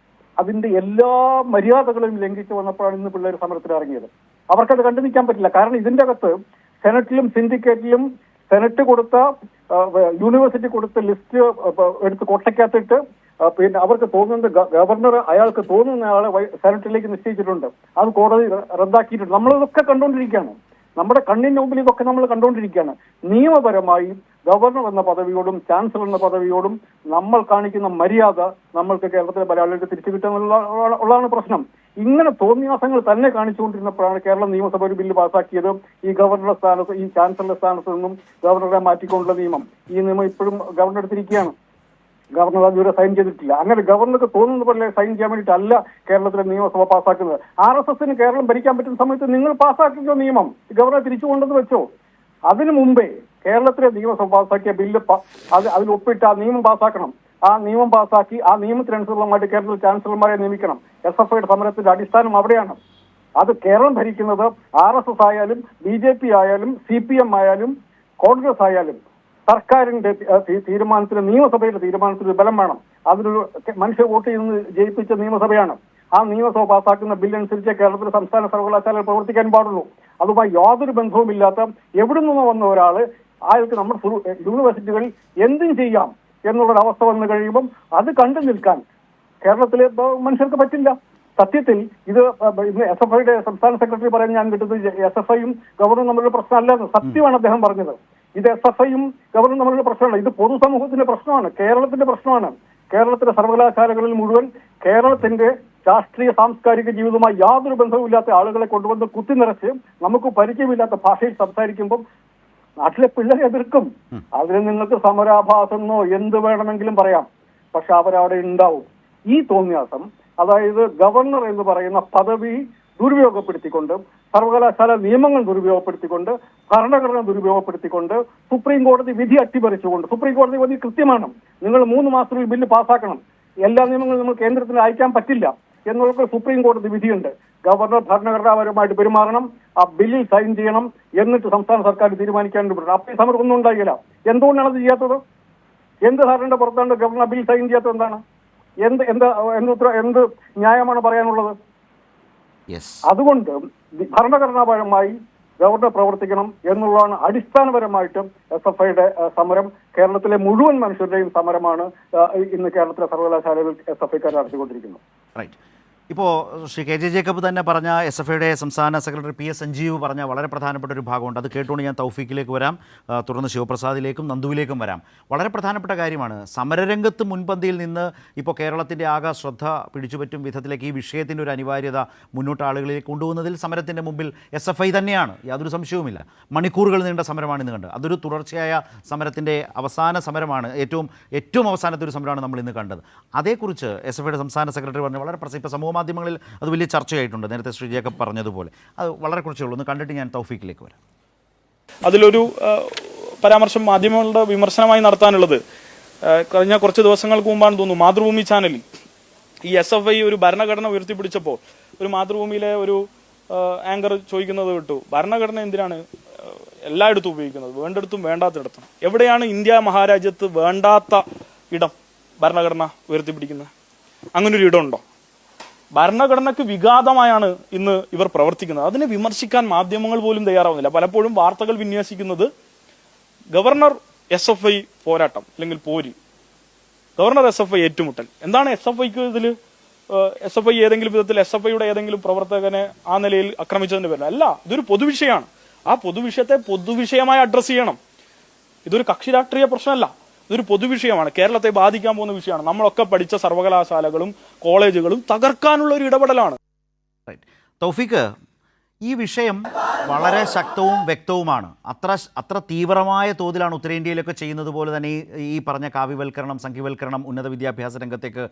അതിന്റെ എല്ലാ മര്യാദകളും ലംഘിച്ചു വന്നപ്പോഴാണ് ഇന്ന് പിള്ളേർ സമരത്തിൽ ഇറങ്ങിയത്. അവർക്കത് കണ്ടു നിൽക്കാൻ പറ്റില്ല. കാരണം ഇതിന്റെ അകത്ത് സെനറ്റിലും സിൻഡിക്കേറ്റിലും സെനറ്റ് കൊടുത്ത യൂണിവേഴ്സിറ്റി കൊടുത്ത ലിസ്റ്റ് എടുത്ത് കൊട്ടയ്ക്കകത്തിട്ട് അവർക്ക് തോന്നുന്നത് ഗവർണർ അയാൾക്ക് തോന്നുന്ന ആളെ സെനറ്റിലേക്ക് നിശ്ചയിച്ചിട്ടുണ്ട്. അത് കോടതി റദ്ദാക്കിയിട്ടുണ്ട്. നമ്മളിതൊക്കെ കണ്ടുകൊണ്ടിരിക്കുകയാണ്. നമ്മുടെ കണ്ണിന് മുമ്പിൽ ഇതൊക്കെ നമ്മൾ കണ്ടുകൊണ്ടിരിക്കുകയാണ്. നിയമപരമായി ഗവർണർ എന്ന പദവിയോടും ചാൻസലർ എന്ന പദവിയോടും നമ്മൾ കാണിക്കുന്ന മര്യാദ നമ്മൾക്ക് കേരളത്തിലെ മലയാളികൾക്ക് തിരിച്ചു കിട്ടുന്നുള്ളതാണ് പ്രശ്നം. ഇങ്ങനെ തോന്നിയാസങ്ങൾ തന്നെ കാണിച്ചുകൊണ്ടിരുന്നപ്പോഴാണ് കേരള നിയമസഭ ഒരു ബില്ല് പാസ്സാക്കിയത്. ഈ ഗവർണറുടെ സ്ഥാനത്ത്, ഈ ചാൻസലറുടെ സ്ഥാനത്ത് നിന്നും ഗവർണറെ മാറ്റിക്കൊണ്ടുള്ള നിയമം. ഈ നിയമം ഇപ്പോഴും ഗവർണർ എടുത്തിരിക്കുകയാണ്. ഗവർണർ അതുവരെ സൈൻ ചെയ്തിട്ടില്ല. അങ്ങനെ ഗവർണർക്ക് തോന്നുന്ന പോലെ സൈൻ ചെയ്യാൻ വേണ്ടിയിട്ടല്ല കേരളത്തിലെ നിയമസഭ പാസ്സാക്കുന്നത്. RSSന് കേരളം ഭരിക്കാൻ പറ്റുന്ന സമയത്ത് നിങ്ങൾ പാസ്സാക്കിയോ നിയമം, ഗവർണറെ തിരിച്ചു കൊണ്ടെന്ന് വെച്ചോ. അതിനു മുമ്പേ കേരളത്തിലെ നിയമസഭ പാസ്സാക്കിയ ബില്ല് അതിൽ ഒപ്പിട്ട് ആ നിയമം പാസ്സാക്കണം. ആ നിയമം പാസ്സാക്കി ആ നിയമത്തിനനുസൃതമായിട്ട് കേരളത്തിൽ ചാൻസലർമാരെ നിയമിക്കണം. SFIയുടെ സമരത്തിന്റെ അടിസ്ഥാനം അവിടെയാണ്. അത് കേരളം ഭരിക്കുന്നത് RSS ആയാലും BJP ആയാലും CPM ആയാലും കോൺഗ്രസ് ആയാലും സർക്കാരിന്റെ തീരുമാനത്തിന്, നിയമസഭയുടെ തീരുമാനത്തിന് ബലം വേണം. അതിനൊരു മനുഷ്യ വോട്ട് ചെയ്ത് ജയിപ്പിച്ച നിയമസഭയാണ്. ആ നിയമസഭ പാസ്സാക്കുന്ന ബില്ലനുസരിച്ച് കേരളത്തിലെ സംസ്ഥാന സർവകലാശാലകൾ പ്രവർത്തിക്കാൻ പാടുള്ളൂ. അതുമായി യാതൊരു ബന്ധവുമില്ലാത്ത എവിടെ നിന്നോ വന്ന ഒരാള് അയാൾക്ക് നമ്മുടെ യൂണിവേഴ്സിറ്റികളിൽ എന്തും ചെയ്യാം എന്നുള്ളൊരവസ്ഥ വന്നു കഴിയുമ്പം അത് കണ്ടു നിൽക്കാൻ കേരളത്തിലെ മനുഷ്യർക്ക് പറ്റില്ല. സത്യത്തിൽ ഇത് SFIയുടെ സംസ്ഥാന സെക്രട്ടറി പറയാൻ ഞാൻ കിട്ടുന്നത് SFIയും ഗവർണറും തമ്മിലുള്ള പ്രശ്നമല്ലെന്ന്. സത്യമാണ് അദ്ദേഹം പറഞ്ഞത്. ഇത് SFIയും ഗവർണറും തമ്മിലുള്ള പ്രശ്നമല്ല. ഇത് പൊതുസമൂഹത്തിന്റെ പ്രശ്നമാണ്, കേരളത്തിന്റെ പ്രശ്നമാണ്. കേരളത്തിലെ സർവകലാശാലകളിൽ മുഴുവൻ കേരളത്തിന്റെ രാഷ്ട്രീയ സാംസ്കാരിക ജീവിതവുമായി യാതൊരു ബന്ധവുമില്ലാത്ത ആളുകളെ കൊണ്ടുവന്ന് കുത്തിനിറച്ച് നമുക്ക് പരിചയമില്ലാത്ത ഭാഷയിൽ സംസാരിക്കുമ്പോൾ നാട്ടിലെ പിള്ളേരെ എതിർക്കും. അതിന് നിങ്ങൾക്ക് സമരാഭാസമെന്നോ എന്ത് വേണമെങ്കിലും പറയാം. പക്ഷെ അവരവിടെ ഉണ്ടാവും. ഈ തോന്നിയാസം, അതായത് ഗവർണർ എന്ന് പറയുന്ന പദവി ദുരുപയോഗപ്പെടുത്തിക്കൊണ്ട്, സർവകലാശാല നിയമങ്ങൾ ദുരുപയോഗപ്പെടുത്തിക്കൊണ്ട്, ഭരണഘടന ദുരുപയോഗപ്പെടുത്തിക്കൊണ്ട്, സുപ്രീം കോടതി വിധി അട്ടിമറിച്ചുകൊണ്ട്, സുപ്രീം കോടതി വിധി കൃത്യമാണ്, നിങ്ങൾ 3 മാസത്തിൽ ബില്ല് പാസ്സാക്കണം, എല്ലാ നിയമങ്ങളും നമ്മൾ കേന്ദ്രത്തിന് അയക്കാൻ പറ്റില്ല എന്നുള്ള സുപ്രീം കോടതി വിധിയുണ്ട്. ഗവർണർ ഭരണഘടനാപരമായിട്ട് പെരുമാറണം, ആ ബില്ലിൽ സൈൻ ചെയ്യണം, എന്നിട്ട് സംസ്ഥാന സർക്കാർ തീരുമാനിക്കാൻ വിടണം. അപ്പോൾ ഈ സമരം ഒന്നും ഉണ്ടായില്ല. എന്തുകൊണ്ടാണ് അത് ചെയ്യാത്തത്? എന്ത് ധാരണയുടെ പുറത്താണ് ഗവർണർ ബിൽ സൈൻ ചെയ്യാത്തത്? എന്താണ് എന്ത് ന്യായമാണ് പറയാനുള്ളത്? അതുകൊണ്ട് ഭരണഘടനാപരമായി ഗവർണർ പ്രവർത്തിക്കണം എന്നുള്ളതാണ് അടിസ്ഥാനപരമായിട്ടും SFIയുടെ സമരം. കേരളത്തിലെ മുഴുവൻ മനുഷ്യരുടെയും സമരമാണ് ഇന്ന് കേരളത്തിലെ സർവകലാശാലകൾ SFIക്കാർ നടത്തിക്കൊണ്ടിരിക്കുന്നത്. റൈറ്റ്. ഇപ്പോൾ ശ്രീ KJ ജേക്കബ് തന്നെ പറഞ്ഞ SFIയുടെ സംസ്ഥാന സെക്രട്ടറി PS സഞ്ജീവ് പറഞ്ഞ വളരെ പ്രധാനപ്പെട്ട ഒരു ഭാഗമുണ്ട്. അത് കേട്ടുകൊണ്ട് ഞാൻ തൗഫീഖിലേക്ക് വരാം, തുടർന്ന് ശിവപ്രസാദിലേക്കും നന്ദുവിലേക്കും വരാം. വളരെ പ്രധാനപ്പെട്ട കാര്യമാണ്. സമരരംഗത്ത് മുൻപന്തിയിൽ നിന്ന് ഇപ്പോൾ കേരളത്തിൻ്റെ ആകെ ശ്രദ്ധ പിടിച്ചുപറ്റും വിധത്തിലേക്ക് ഈ വിഷയത്തിൻ്റെ ഒരു അനിവാര്യത മുന്നോട്ട് ആളുകളിലേക്ക് കൊണ്ടുപോകുന്നതിൽ സമരത്തിൻ്റെ മുമ്പിൽ SFI തന്നെയാണ്, യാതൊരു സംശയവുമില്ല. മണിക്കൂറുകൾ നീണ്ട സമരമാണ് ഇന്ന് കണ്ടത്. അതൊരു തുടർച്ചയായ സമരത്തിൻ്റെ അവസാന സമരമാണ്, ഏറ്റവും അവസാനത്തെ ഒരു സമരമാണ് നമ്മൾ ഇന്ന് കണ്ടത്. അതേക്കുറിച്ച് SFIയുടെ സംസ്ഥാന സെക്രട്ടറി പറഞ്ഞ വളരെ പ്രസിദ്ധ സമൂഹ മാധ്യമങ്ങളിൽ അത് വലിയ ചർച്ചയായിട്ടുണ്ട്. നേരത്തെ ശ്രീ ജേക്കബ് പറഞ്ഞതുപോലെ അത് വളരെ കുറച്ചേ ഉള്ളൂ. ഒന്ന് കണ്ടിട്ട് ഞാൻ തൗഫീഖിലേക്ക് വരാം. അതിലൊരു പരാമർശം മാധ്യമങ്ങളുടെ വിമർശനമായി നടത്താനുള്ളത്, കഴിഞ്ഞ കുറച്ച് ദിവസങ്ങൾക്ക് മുമ്പാണ് തോന്നുന്നു മാതൃഭൂമി ചാനലിൽ ഈ SFI ഒരു ഭരണഘടന ഉയർത്തിപ്പിടിച്ചപ്പോൾ ഒരു മാതൃഭൂമിയിലെ ഒരു ആങ്കർ ചോദിക്കുന്നത് കേട്ടു, ഭരണഘടന എന്തിനാണ് എല്ലായിടത്തും ഉപയോഗിക്കുന്നത്, വേണ്ടിടത്തും വേണ്ടാത്തിടത്തും? എവിടെയാണ് ഇന്ത്യ മഹാരാജ്യത്ത് വേണ്ടാത്ത ഇടം ഭരണഘടന ഉയർത്തിപ്പിടിക്കുന്നത്? അങ്ങനൊരു ഇടമുണ്ടോ? ഭരണഘടനയ്ക്ക് വിഘാതമായാണ് ഇന്ന് ഇവർ പ്രവർത്തിക്കുന്നത്. അതിനെ വിമർശിക്കാൻ മാധ്യമങ്ങൾ പോലും തയ്യാറാവുന്നില്ല. പലപ്പോഴും വാർത്തകൾ വിന്യസിക്കുന്നത് ഗവർണർ SFI പോരാട്ടം അല്ലെങ്കിൽ പോരി, ഗവർണർ SFI ഏറ്റുമുട്ടൽ. എന്താണ് SFIക്ക് ഇതിൽ? SFI ഏതെങ്കിലും വിധത്തിൽ SFIയുടെ ഏതെങ്കിലും പ്രവർത്തകനെ ആ നിലയിൽ ആക്രമിച്ചതിന്റെ പേരിൽ അല്ല. ഇതൊരു പൊതുവിഷയമാണ്. ആ പൊതുവിഷയത്തെ പൊതുവിഷയമായി അഡ്രസ് ചെയ്യണം. ഇതൊരു കക്ഷി രാഷ്ട്രീയ പ്രശ്നമല്ല, ഇതൊരു പൊതുവിഷയമാണ്. കേരളത്തെ ബാധിക്കാൻ പോകുന്ന വിഷയമാണ്. നമ്മളൊക്കെ പഠിച്ച സർവകലാശാലകളും കോളേജുകളും തകർക്കാനുള്ള ഒരു ഇടപെടലാണ്. തൗഫീഖ്, ഈ വിഷയം വളരെ ശക്തവും വ്യക്തവുമാണ്. അത്ര തീവ്രമായ തോതിലാണ് ഉത്തരേന്ത്യയിലൊക്കെ ചെയ്യുന്നത് പോലെ തന്നെ ഈ പറഞ്ഞ കാവ്യവൽക്കരണം, സംഖ്യവൽക്കരണം ഉന്നത വിദ്യാഭ്യാസ രംഗത്തേക്ക്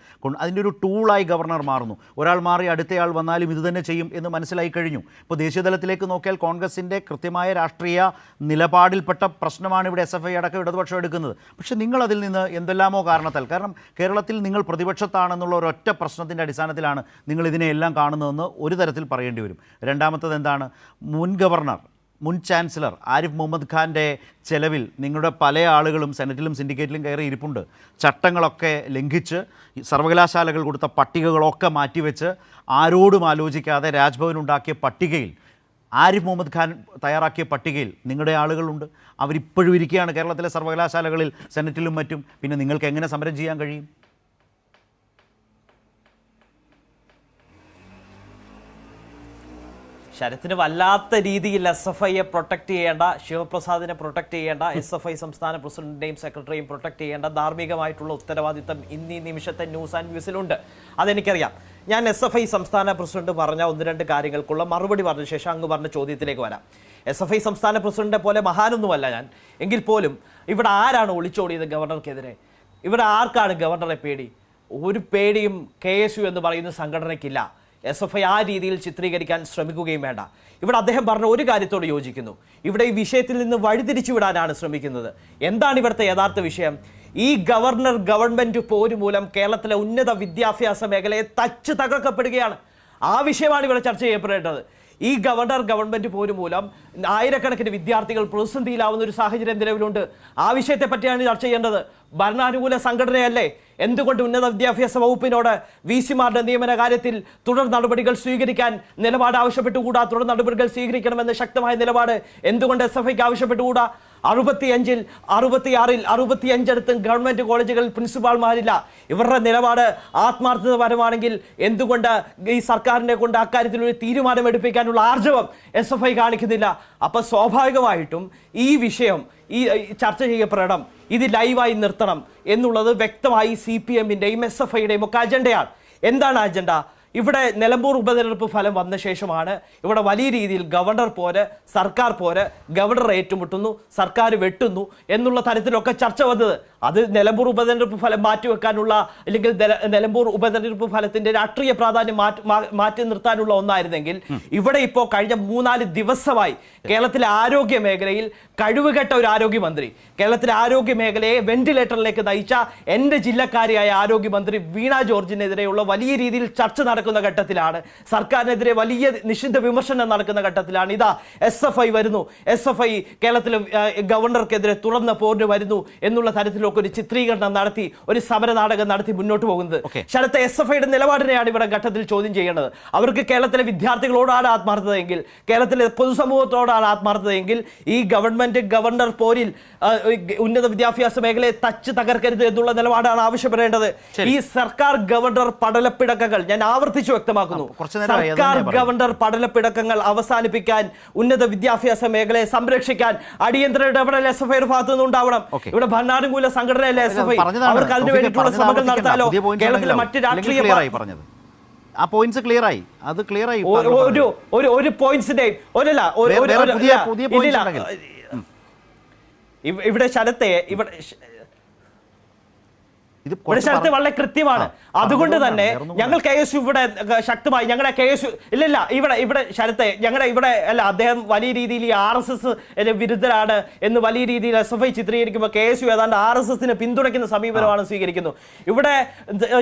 അതിൻ്റെ ഒരു ടൂളായി ഗവർണർ മാറുന്നു. ഒരാൾ മാറി അടുത്തയാൾ വന്നാലും ഇത് തന്നെ ചെയ്യും എന്ന് മനസ്സിലായി കഴിഞ്ഞു. ഇപ്പോൾ ദേശീയതലത്തിലേക്ക് നോക്കിയാൽ കോൺഗ്രസിൻ്റെ കൃത്യമായ രാഷ്ട്രീയ നിലപാടിൽപ്പെട്ട പ്രശ്നമാണ് ഇവിടെ SFI അടക്കം ഇടതുപക്ഷം എടുക്കുന്നത്. പക്ഷേ നിങ്ങളതിൽ നിന്ന് എന്തെല്ലാമോ കാരണത്താൽ, കാരണം കേരളത്തിൽ നിങ്ങൾ പ്രതിപക്ഷത്താണെന്നുള്ള ഒരൊറ്റ പ്രശ്നത്തിൻ്റെ അടിസ്ഥാനത്തിലാണ് നിങ്ങൾ ഇതിനെയെല്ലാം കാണുന്നതെന്ന് ഒരു തരത്തിൽ പറയേണ്ടി വരും. രണ്ടാമത്തത് എന്താണ്? മുൻ ഗവർണർ, മുൻ ചാൻസലർ ആരിഫ് മുഹമ്മദ് ഖാൻ്റെ ചെലവിൽ നിങ്ങളുടെ പല ആളുകളും സെനറ്റിലും സിൻഡിക്കേറ്റിലും കയറി ഇരിപ്പുണ്ട്. ചട്ടങ്ങളൊക്കെ ലംഘിച്ച് സർവകലാശാലകൾ കൊടുത്ത പട്ടികകളൊക്കെ മാറ്റിവെച്ച് ആരോടും ആലോചിക്കാതെ രാജ്ഭവൻ ഉണ്ടാക്കിയ പട്ടികയിൽ, ആരിഫ് മുഹമ്മദ് ഖാൻ തയ്യാറാക്കിയ പട്ടികയിൽ നിങ്ങളുടെ ആളുകളുണ്ട്. അവരിപ്പോഴും ഇരിക്കുകയാണ് കേരളത്തിലെ സർവകലാശാലകളിൽ, സെനറ്റിലും മറ്റും. പിന്നെ നിങ്ങൾക്ക് എങ്ങനെ സമരം ചെയ്യാൻ കഴിയും? ശരത്തിന് വല്ലാത്ത രീതിയിൽ SFIയെ പ്രൊട്ടക്ട് ചെയ്യേണ്ട, ശിവപ്രസാദിനെ പ്രൊട്ടക്ട് ചെയ്യേണ്ട, SFI സംസ്ഥാന പ്രസിഡന്റിനെയും സെക്രട്ടറിയും പ്രൊട്ടക്ട് ചെയ്യേണ്ട ധാർമ്മികമായിട്ടുള്ള ഉത്തരവാദിത്തം ഇന്നീ നിമിഷത്തെ ന്യൂസ് ആൻഡ് വ്യൂസിലുണ്ട്. അതെനിക്കറിയാം. ഞാൻ SFI സംസ്ഥാന പ്രസിഡന്റ് പറഞ്ഞ 1-2 കാര്യങ്ങൾക്കുള്ള മറുപടി പറഞ്ഞ ശേഷം അങ്ങ് പറഞ്ഞ ചോദ്യത്തിലേക്ക് വരാം. SFI സംസ്ഥാന പ്രസിഡന്റിനെ പോലെ മഹാനൊന്നുമല്ല ഞാൻ, എങ്കിൽ പോലും ഇവിടെ ആരാണ് ഒളിച്ചോടിയത് ഗവർണർക്കെതിരെ? ഇവിടെ ആർക്കാണ് ഗവർണറെ പേടി? ഒരു പേടിയും KSU എന്ന് പറയുന്ന സംഘടനയ്ക്കില്ല. SFI ആ രീതിയിൽ ചിത്രീകരിക്കാൻ ശ്രമിക്കുകയും വേണ്ട. ഇവിടെ അദ്ദേഹം പറഞ്ഞ ഒരു കാര്യത്തോട് യോജിക്കുന്നു. ഇവിടെ ഈ വിഷയത്തിൽ നിന്ന് വഴിതിരിച്ചു വിടാനാണ് ശ്രമിക്കുന്നത്. എന്താണ് ഇവിടുത്തെ യഥാർത്ഥ വിഷയം? ഈ ഗവൺമെന്റ് പോര് മൂലം കേരളത്തിലെ ഉന്നത വിദ്യാഭ്യാസ മേഖലയെ തകർക്കപ്പെടുകയാണ്. ആ വിഷയമാണ് ഇവിടെ ചർച്ച ചെയ്യപ്പെടേണ്ടത്. ഈ ഗവൺമെന്റ് പോര് മൂലം ആയിരക്കണക്കിന് വിദ്യാർത്ഥികൾ പ്രതിസന്ധിയിലാവുന്ന ഒരു സാഹചര്യം നിലവിലുണ്ട്. ആ വിഷയത്തെ പറ്റിയാണ് ചർച്ച ചെയ്യേണ്ടത്. ഭരണാനുകൂല സംഘടനയല്ലേ? എന്തുകൊണ്ട് ഉന്നത വിദ്യാഭ്യാസ വകുപ്പിനോട് VC-മാരുടെ നിയമന കാര്യത്തിൽ തുടർ നടപടികൾ സ്വീകരിക്കാൻ നിലപാട് ആവശ്യപ്പെട്ടുകൂടാ? തുടർ നടപടികൾ സ്വീകരിക്കണമെന്ന് ശക്തമായ നിലപാട് എന്തുകൊണ്ട് SFIക്ക് ആവശ്യപ്പെട്ടുകൂടാ? 65-ൽ 66-ൽ 65 ഗവൺമെന്റ് കോളേജുകളിൽ പ്രിൻസിപ്പാൾമാരില്ല. ഇവരുടെ നിലപാട് ആത്മാർത്ഥതപരമാണെങ്കിൽ എന്തുകൊണ്ട് ഈ സർക്കാരിനെ കൊണ്ട് അക്കാര്യത്തിൽ ഒരു തീരുമാനം എടുപ്പിക്കാനുള്ള ആർജവം SFI കാണിക്കുന്നില്ല? അപ്പൊ സ്വാഭാവികമായിട്ടും ഈ വിഷയം ഈ ചർച്ച ചെയ്യപ്പെടണം, ഇത് ലൈവായി നിർത്തണം എന്നുള്ളത് വ്യക്തമായി CPM-ന്റെയും SFI-യുടെയും ഒക്കെ അജണ്ടയാണ്. എന്താണ് അജണ്ട? ഇവിടെ നിലമ്പൂർ ഉപതെരഞ്ഞെടുപ്പ് ഫലം വന്ന ശേഷമാണ് ഇവിടെ വലിയ രീതിയിൽ ഗവർണർ പോര്, സർക്കാർ പോര്, ഗവർണർ ഏറ്റുമുട്ടുന്നു, സർക്കാർ വെട്ടുന്നു എന്നുള്ള തരത്തിലൊക്കെ ചർച്ച വന്നത്. അത് നിലമ്പൂർ ഉപതെരഞ്ഞെടുപ്പ് ഫലം മാറ്റിവെക്കാനുള്ള അല്ലെങ്കിൽ നിലമ്പൂർ ഉപതെരഞ്ഞെടുപ്പ് ഫലത്തിന്റെ രാഷ്ട്രീയ പ്രാധാന്യം മാറ്റി നിർത്താനുള്ള ഒന്നായിരുന്നെങ്കിൽ ഇവിടെ ഇപ്പോൾ കഴിഞ്ഞ 3-4 ദിവസമായി കേരളത്തിലെ ആരോഗ്യ മേഖലയിൽ കഴിവുകെട്ട ഒരു ആരോഗ്യമന്ത്രി, കേരളത്തിലെ ആരോഗ്യ മേഖലയെ വെന്റിലേറ്ററിലേക്ക് നയിച്ച എൻ്റെ ജില്ലക്കാരിയായ ആരോഗ്യമന്ത്രി വീണ ജോർജിനെതിരെയുള്ള വലിയ രീതിയിൽ ചർച്ച നടക്കുന്ന ഘട്ടത്തിലാണ്, സർക്കാരിനെതിരെ വലിയ നിഷിദ്ധ വിമർശനം നടക്കുന്ന ഘട്ടത്തിലാണ് ഇതാ SFI വരുന്നു, SFI കേരളത്തിലെ ഗവർണർക്കെതിരെ തുറന്ന പോരിന് വരുന്നു എന്നുള്ള തരത്തിലൊക്കെ ഒരു ചിത്രീകരണം നടത്തി ഒരു സമര നാടകം നടത്തി മുന്നോട്ട് പോകുന്നത്. ശരത്തെ SFIയുടെ നിലപാടിനെയാണ് ഇവിടെ ഘട്ടത്തിൽ ചോദ്യം ചെയ്യേണ്ടത്. അവർക്ക് കേരളത്തിലെ വിദ്യാർത്ഥികളോടാണ് ആത്മാർത്ഥതയെങ്കിൽ, കേരളത്തിലെ പൊതുസമൂഹത്തോടാണ് ആത്മാർത്ഥതയെങ്കിൽ ഈ ഗവർണർ പോരിൽ ഉന്നത വിദ്യാഭ്യാസ മേഖലയെ തകർക്കരുത് എന്നുള്ള നിലപാടാണ് ആവശ്യപ്പെടേണ്ടത്. ഈ സർക്കാർ ഗവർണർ പടലപ്പിടക്കങ്ങൾ, ഞാൻ ആവർത്തിച്ചു വ്യക്തമാക്കുന്നു, സർക്കാർ ഗവർണർ പടലപ്പിടക്കങ്ങൾ അവസാനിപ്പിക്കാൻ, ഉന്നത വിദ്യാഭ്യാസ മേഖലയെ സംരക്ഷിക്കാൻ അടിയന്തര ഇടപെടൽ SFIയുടെ ഭാഗത്തു നിന്നുണ്ടാവണം. ഇവിടെ ഭരണാനുകൂല സംഘടനയല്ലേ SFI, അവർക്ക് അതിനു വേണ്ടിയിട്ടുള്ള ശ്രമങ്ങൾ നടത്താലോ. കേരളത്തിലെ മറ്റ് രാഷ്ട്രീയ ആ പോയിന്റ്സ് ക്ലിയർ ആയി, അത് ക്ലിയർ ആയി. ഒരു പോയിന്റ്സിന്റെ ഇവിടെ ശരത്തെ ഇവിടെ ശരത്ത് വളരെ കൃത്യമാണ്. അതുകൊണ്ട് തന്നെ ഞങ്ങൾ KSU ഇവിടെ ശക്തമായി ഞങ്ങളുടെ KSU ഇല്ല ഇവിടെ ശരത്തെ ഞങ്ങളുടെ ഇവിടെ അല്ല, അദ്ദേഹം വലിയ രീതിയിൽ ഈ RSS വിരുദ്ധരാണ് എന്ന് വലിയ രീതിയിൽ SFI ചിത്രീകരിക്കുമ്പോൾ KSU ഏതാണ്ട് RSSനെ പിന്തുണയ്ക്കുന്ന സമീപനമാണ് സ്വീകരിക്കുന്നത്. ഇവിടെ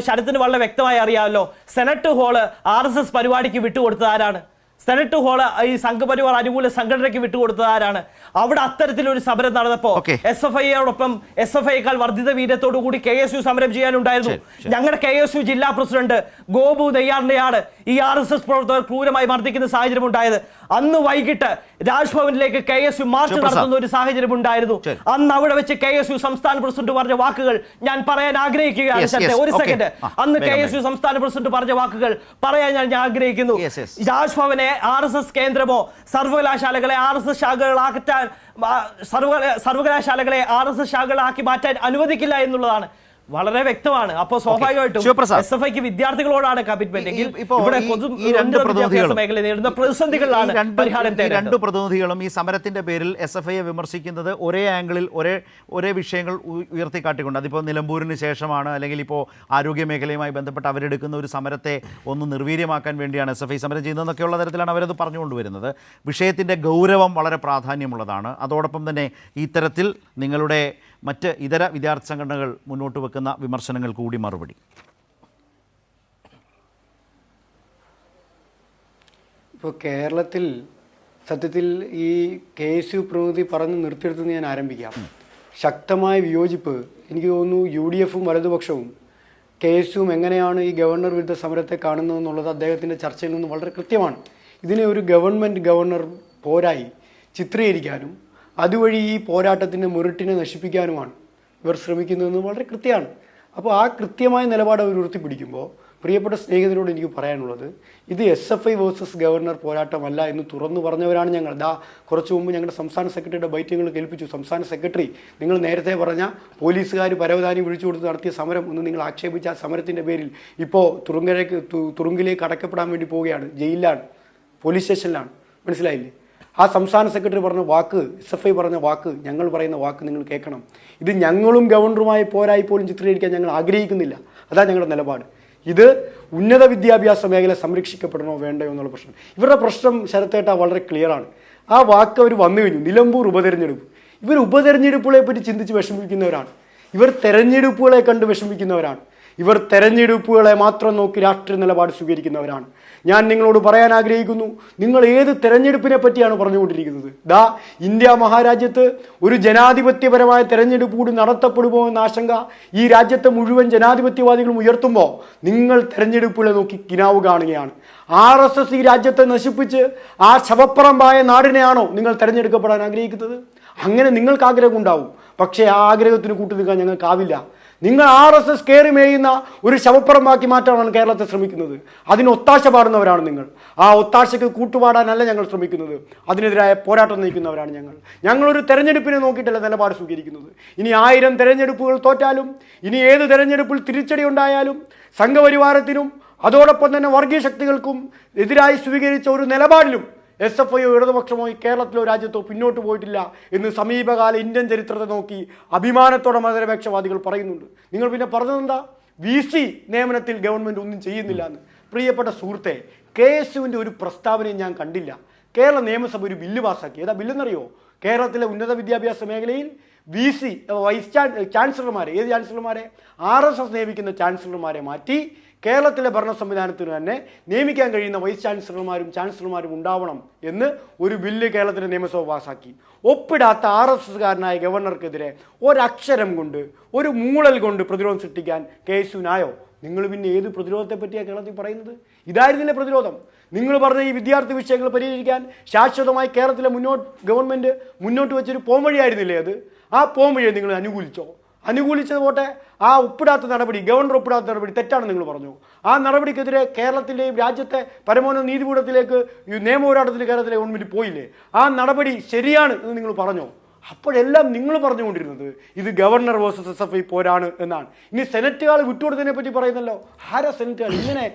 ശരത്തിന് വളരെ വ്യക്തമായി അറിയാമല്ലോ, സെനറ്റ് ഹാള് RSS പരിപാടിക്ക് വിട്ടുകൊടുത്തത് ആരാണ്? സെനറ്റ് ഹാള് ഈ സംഘപരിവാർ അനുകൂല സംഘടനയ്ക്ക് വിട്ടുകൊടുത്തത് ആരാണ്? അവിടെ അത്തരത്തിലൊരു സമരം നടന്നപ്പോ SFIയോടൊപ്പം SFIയേക്കാൾ വർദ്ധിത വീര്യത്തോടു കൂടി KSU സമരം ചെയ്യാനുണ്ടായിരുന്നു. ഞങ്ങളുടെ KSU ജില്ലാ പ്രസിഡന്റ് ഗോപു നെയ്യാറിനെയാണ് ഈ RSS പ്രവർത്തകർ ക്രൂരമായി മർദ്ദിക്കുന്ന സാഹചര്യം ഉണ്ടായത്. അന്ന് വൈകിട്ട് രാജ്ഭവനിലേക്ക് KSU മാർച്ച് നടത്തുന്ന ഒരു സാഹചര്യം ഉണ്ടായിരുന്നു. അന്ന് അവിടെ വെച്ച് KSU സംസ്ഥാന പ്രസിഡന്റ് പറഞ്ഞ വാക്കുകൾ ഞാൻ പറയാൻ ആഗ്രഹിക്കുകയാണ്. ഒരു സെക്കൻഡ്, അന്ന് KSU സംസ്ഥാന പ്രസിഡന്റ് പറഞ്ഞ വാക്കുകൾ പറയാൻ ഞാൻ ആഗ്രഹിക്കുന്നു. രാജ്ഭവനെ RSS കേന്ദ്രമോ സർവകലാശാലകളെ RSS ശാഖകളാക്കാൻ സർവകലാശാലകളെ RSS ശാഖകളാക്കി മാറ്റാൻ അനുവദിക്കില്ല എന്നുള്ളതാണ് വളരെ വ്യക്തമാണ്. അപ്പോൾ സ്വാഭാവികമായിട്ടും SFIക്ക് വിദ്യാർത്ഥികളോടാണ് കമ്മിറ്റ്മെന്റ് എങ്കിൽ ഇവിടെ മേഖല നേരിടുന്ന പ്രതിസന്ധികളാണ് പരിഹാരം. രണ്ട് പ്രതിനിധികളും ഈ സമരത്തിന്റെ പേരിൽ SFIയെ വിമർശിക്കുന്നത് ഒരേ ആംഗിളിൽ ഒരേ വിഷയങ്ങൾ ഉയർത്തിക്കാട്ടിക്കൊണ്ട്, അതിപ്പോൾ നിലമ്പൂരിന് ശേഷമാണ്, അല്ലെങ്കിൽ ഇപ്പോൾ ആരോഗ്യ മേഖലയുമായി ബന്ധപ്പെട്ട് അവരെടുക്കുന്ന ഒരു സമരത്തെ ഒന്ന് നിർവീര്യമാക്കാൻ വേണ്ടിയാണ് SFI സമരം ചെയ്യുന്നതെന്നൊക്കെയുള്ള തരത്തിലാണ് അവരത് പറഞ്ഞുകൊണ്ടുവരുന്നത്. വിഷയത്തിൻ്റെ ഗൗരവം വളരെ പ്രാധാന്യമുള്ളതാണ്. അതോടൊപ്പം തന്നെ ഇത്തരത്തിൽ നിങ്ങളുടെ മറ്റ് ഇതര വിദ്യാർത്ഥി സംഘടനകൾ മുന്നോട്ട് വെക്കുന്ന വിമർശനങ്ങൾ കൂടി മറുപടി. ഇപ്പോൾ കേരളത്തിൽ സത്യത്തിൽ ഈ KSU പ്രതിനിധി പറഞ്ഞ് നിർത്തിയെടുത്ത് ഞാൻ ആരംഭിക്കാം. ശക്തമായ വിയോജിപ്പ് എനിക്ക് തോന്നുന്നു UDFും വലതുപക്ഷവും KSUവും എങ്ങനെയാണ് ഈ ഗവർണർ വിരുദ്ധ സമരത്തെ കാണുന്നതെന്നുള്ളത് അദ്ദേഹത്തിൻ്റെ ചർച്ചയിൽ നിന്ന് വളരെ കൃത്യമാണ്. ഇതിനെ ഒരു ഗവർണർ പോരായി ചിത്രീകരിക്കാനും അതുവഴി ഈ പോരാട്ടത്തിൻ്റെ മെറിറ്റിനെ നശിപ്പിക്കാനുമാണ് ഇവർ ശ്രമിക്കുന്നതെന്ന് വളരെ കൃത്യമാണ്. അപ്പോൾ ആ കൃത്യമായ നിലപാട് അവർ ഉയർത്തിപ്പിടിക്കുമ്പോൾ പ്രിയപ്പെട്ട സ്നേഹിതരോട് എനിക്ക് പറയാനുള്ളത്, ഇത് SFI വേഴ്സസ് ഗവർണർ പോരാട്ടമല്ല എന്ന് തുറന്നു പറഞ്ഞവരാണ് ഞങ്ങൾ. കുറച്ച് മുമ്പ് ഞങ്ങളുടെ സംസ്ഥാന സെക്രട്ടറിയുടെ ബൈറ്റുകൾ കേൾപ്പിച്ചു. സംസ്ഥാന സെക്രട്ടറി, നിങ്ങൾ നേരത്തെ പറഞ്ഞ പോലീസുകാർ പരവതാനി വിളിച്ചു കൊടുത്ത് നടത്തിയ സമരം എന്ന് നിങ്ങൾ ആക്ഷേപിച്ച ആ സമരത്തിൻ്റെ പേരിൽ ഇപ്പോൾ തുറുങ്കിലേക്ക് അടക്കപ്പെടാൻ വേണ്ടി പോവുകയാണ്, ജയിലിലാണ്, പോലീസ് സ്റ്റേഷനിലാണ്. മനസ്സിലായില്ലേ? ആ സംസ്ഥാന സെക്രട്ടറി പറഞ്ഞ വാക്ക്, SFI പറഞ്ഞ വാക്ക്, ഞങ്ങൾ പറയുന്ന വാക്ക് നിങ്ങൾ കേൾക്കണം. ഇത് ഞങ്ങളും ഗവർണറുമായി പോരായി പോലും ചിത്രീകരിക്കാൻ ഞങ്ങൾ ആഗ്രഹിക്കുന്നില്ല. അതാണ് ഞങ്ങളുടെ നിലപാട്. ഇത് ഉന്നത വിദ്യാഭ്യാസ മേഖല സംരക്ഷിക്കപ്പെടണോ വേണ്ടയോ എന്നുള്ള പ്രശ്നം. ഇവരുടെ പ്രശ്നം ശരത്തേട്ട വളരെ ക്ലിയറാണ്. ആ വാക്ക് അവർ വന്നു കഴിഞ്ഞു. നിലമ്പൂർ ഉപതെരഞ്ഞെടുപ്പ്, ഇവർ ഉപതെരഞ്ഞെടുപ്പുകളെ പറ്റി ചിന്തിച്ച് വിഷമിക്കുന്നവരാണ്. ഇവർ തെരഞ്ഞെടുപ്പുകളെ കണ്ട് വിഷമിക്കുന്നവരാണ്. ഇവർ തെരഞ്ഞെടുപ്പുകളെ മാത്രം നോക്കി രാഷ്ട്രീയ നിലപാട് സ്വീകരിക്കുന്നവരാണ്. ഞാൻ നിങ്ങളോട് പറയാൻ ആഗ്രഹിക്കുന്നു, നിങ്ങൾ ഏത് തെരഞ്ഞെടുപ്പിനെ പറ്റിയാണ് പറഞ്ഞുകൊണ്ടിരിക്കുന്നത്? ഇന്ത്യ മഹാരാജ്യത്ത് ഒരു ജനാധിപത്യപരമായ തെരഞ്ഞെടുപ്പ് കൂടി നടത്തപ്പെടുമോ എന്ന ആശങ്ക ഈ രാജ്യത്തെ മുഴുവൻ ജനാധിപത്യവാദികളും ഉയർത്തുമ്പോൾ നിങ്ങൾ തെരഞ്ഞെടുപ്പുകളെ നോക്കി കിനാവ് കാണുകയാണ്. RSS ഈ രാജ്യത്തെ നശിപ്പിച്ച് ആ ശവപ്പറമ്പായ നാടിനെയാണോ നിങ്ങൾ തെരഞ്ഞെടുക്കപ്പെടാൻ ആഗ്രഹിക്കുന്നത്? അങ്ങനെ നിങ്ങൾക്ക് ആഗ്രഹം ഉണ്ടാവും, പക്ഷേ ആ ആഗ്രഹത്തിന് കൂട്ടു നിൽക്കാൻ ഞങ്ങൾക്കാവില്ല. നിങ്ങൾ RSS കയറി മേയുന്ന ഒരു ശവപ്പുറമാക്കി മാറ്റാനാണ് കേരളത്തെ ശ്രമിക്കുന്നത്. അതിന് ഒത്താശ പാടുന്നവരാണ് നിങ്ങൾ. ആ ഒത്താശയ്ക്ക് കൂട്ടുപാടാനല്ല ഞങ്ങൾ ശ്രമിക്കുന്നത്, അതിനെതിരായ പോരാട്ടം നയിക്കുന്നവരാണ് ഞങ്ങൾ. ഞങ്ങളൊരു തെരഞ്ഞെടുപ്പിനെ നോക്കിയിട്ടല്ല നിലപാട് സ്വീകരിക്കുന്നത്. ഇനി 1000 തെരഞ്ഞെടുപ്പുകൾ തോറ്റാലും, ഇനി ഏത് തെരഞ്ഞെടുപ്പിൽ തിരിച്ചടി ഉണ്ടായാലും സംഘപരിവാരത്തിനും അതോടൊപ്പം തന്നെ വർഗീയ ശക്തികൾക്കും എതിരായി സ്വീകരിച്ച ഒരു നിലപാടിലും SFI ഇടതുപക്ഷമോ ഈ കേരളത്തിലോ രാജ്യത്തോ പിന്നോട്ട് പോയിട്ടില്ല എന്ന് സമീപകാല ഇന്ത്യൻ ചരിത്രത്തെ നോക്കി അഭിമാനത്തോടെ മതനിരപേക്ഷവാദികൾ പറയുന്നുണ്ട്. നിങ്ങൾ പിന്നെ പറഞ്ഞതെന്താ? VC നിയമനത്തിൽ ഗവൺമെൻറ് ഒന്നും ചെയ്യുന്നില്ല എന്ന്. പ്രിയപ്പെട്ട സുഹൃത്തെ, KSUവിൻ്റെ ഒരു പ്രസ്താവനയും ഞാൻ കണ്ടില്ല. കേരള നിയമസഭ ഒരു ബില്ല് പാസ്സാക്കി. ഏതാ ബില്ലെന്നറിയോ? കേരളത്തിലെ ഉന്നത വിദ്യാഭ്യാസ മേഖലയിൽ VC വൈസ് ചാൻസലർമാരെ, ഏത് ചാൻസലർമാരെ? RSS നിയമിക്കുന്ന ചാൻസലർമാരെ മാറ്റി കേരളത്തിലെ ഭരണ സംവിധാനത്തിന് തന്നെ നിയമിക്കാൻ കഴിയുന്ന വൈസ് ചാൻസലർമാരും ഉണ്ടാവണം എന്ന് ഒരു ബില്ല് കേരളത്തിലെ നിയമസഭ പാസാക്കി. ഒപ്പിടാത്ത RSSകാരനായ ഗവർണർക്കെതിരെ ഒരക്ഷരം കൊണ്ട്, ഒരു മൂളൽ കൊണ്ട് പ്രതിരോധം സൃഷ്ടിക്കാൻ KSUവിനായോ? നിങ്ങൾ പിന്നെ ഏത് പ്രതിരോധത്തെ പറ്റിയാണ് കേരളത്തിൽ പറയുന്നത്? ഇതായിരുന്നില്ലേ പ്രതിരോധം? നിങ്ങൾ പറഞ്ഞ ഈ വിദ്യാർത്ഥി വിഷയങ്ങൾ പരിഹരിക്കാൻ ശാശ്വതമായി കേരളത്തിലെ ഗവൺമെൻറ് മുന്നോട്ട് വെച്ചൊരു പോംവഴിയായിരുന്നില്ലേ അത്? ആ പോംവഴിയെ നിങ്ങൾ അനുകൂലിച്ചത് പോട്ടെ, ആ ഒപ്പിടാത്ത നടപടി, ഗവർണർ ഒപ്പിടാത്ത നടപടി തെറ്റാണെന്ന് നിങ്ങൾ പറഞ്ഞു. ആ നടപടിക്കെതിരെ കേരളത്തിൻ്റെയും രാജ്യത്തെ പരമോന്നത നീതിപീഠത്തിലേക്ക് ഈ നിയമ പോരാട്ടത്തിൽ കേരളത്തിലെ ഗവൺമെൻറ് പോയില്ലേ? ആ നടപടി ശരിയാണ് എന്ന് നിങ്ങൾ പറഞ്ഞോ? അപ്പോഴെല്ലാം നിങ്ങൾ പറഞ്ഞുകൊണ്ടിരുന്നത് ഇത് ഗവർണർ വേഴ്സസ് SFI പോരാണ് എന്നാണ്. ഇനി സെനറ്റുകാൾ വിട്ടുകൊടുത്തതിനെ പറ്റി പറയുന്നല്ലോ. ആരാ സെനറ്റുകാൾ? ഇങ്ങനെ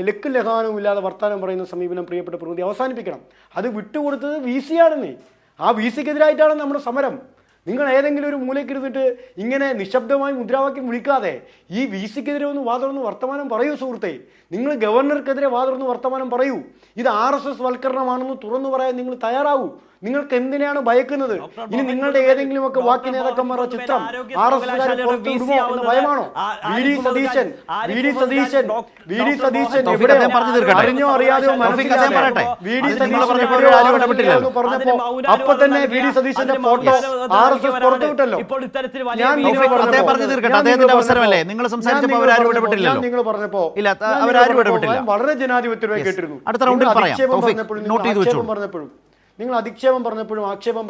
ലക്കും ലഹാനവും ഇല്ലാതെ വർത്താനം പറയുന്ന സമീപനം പ്രിയപ്പെട്ട പ്രകൃതി അവസാനിപ്പിക്കണം. അത് വിട്ടുകൊടുത്തത് VC ആണെന്നേ. ആ VCക്കെതിരായിട്ടാണ് നമ്മുടെ സമരം. നിങ്ങൾ ഏതെങ്കിലും ഒരു മൂലയ്ക്കിരുന്നിട്ട് ഇങ്ങനെ നിശബ്ദമായി മുദ്രാവാക്യം വിളിക്കാതെ ഈ VCക്കെതിരെ ഒന്ന് വാതുറന്ന് വർത്തമാനം പറയൂ സുഹൃത്തെ. നിങ്ങൾ ഗവർണർക്കെതിരെ വാതുറന്ന് വർത്തമാനം പറയൂ. ഇത് RSS വൽക്കരണമാണെന്ന് തുറന്നു പറയാൻ നിങ്ങൾ തയ്യാറാവൂ. നിങ്ങൾക്ക് എന്തിനാണ് ഭയക്കുന്നത്? ഇനി നിങ്ങളുടെ ഏതെങ്കിലുമൊക്കെ വാക്കി നേതാക്കന്മാരുടെ ചിത്രം RSSകാരെ പുറത്തു വിടുമോ എന്ന ഭയമാണോ? വി ഡി സതീശൻ അറിഞ്ഞോ അറിയാതെയോ മനസ്സിലാകട്ടെ. VD സതീശൻ പറഞ്ഞപ്പോ അപ്പൊ തന്നെ VD സതീശന്റെ ഫോട്ടോ RSS പുറത്തു വിട്ടല്ലോ. നിങ്ങൾ പറഞ്ഞപ്പോ വളരെ ജനാധിപത്യപരമായി കേട്ടിരുന്നു. നിങ്ങൾ അധിക്ഷേപം പറഞ്ഞപ്പോഴും ആക്ഷേപം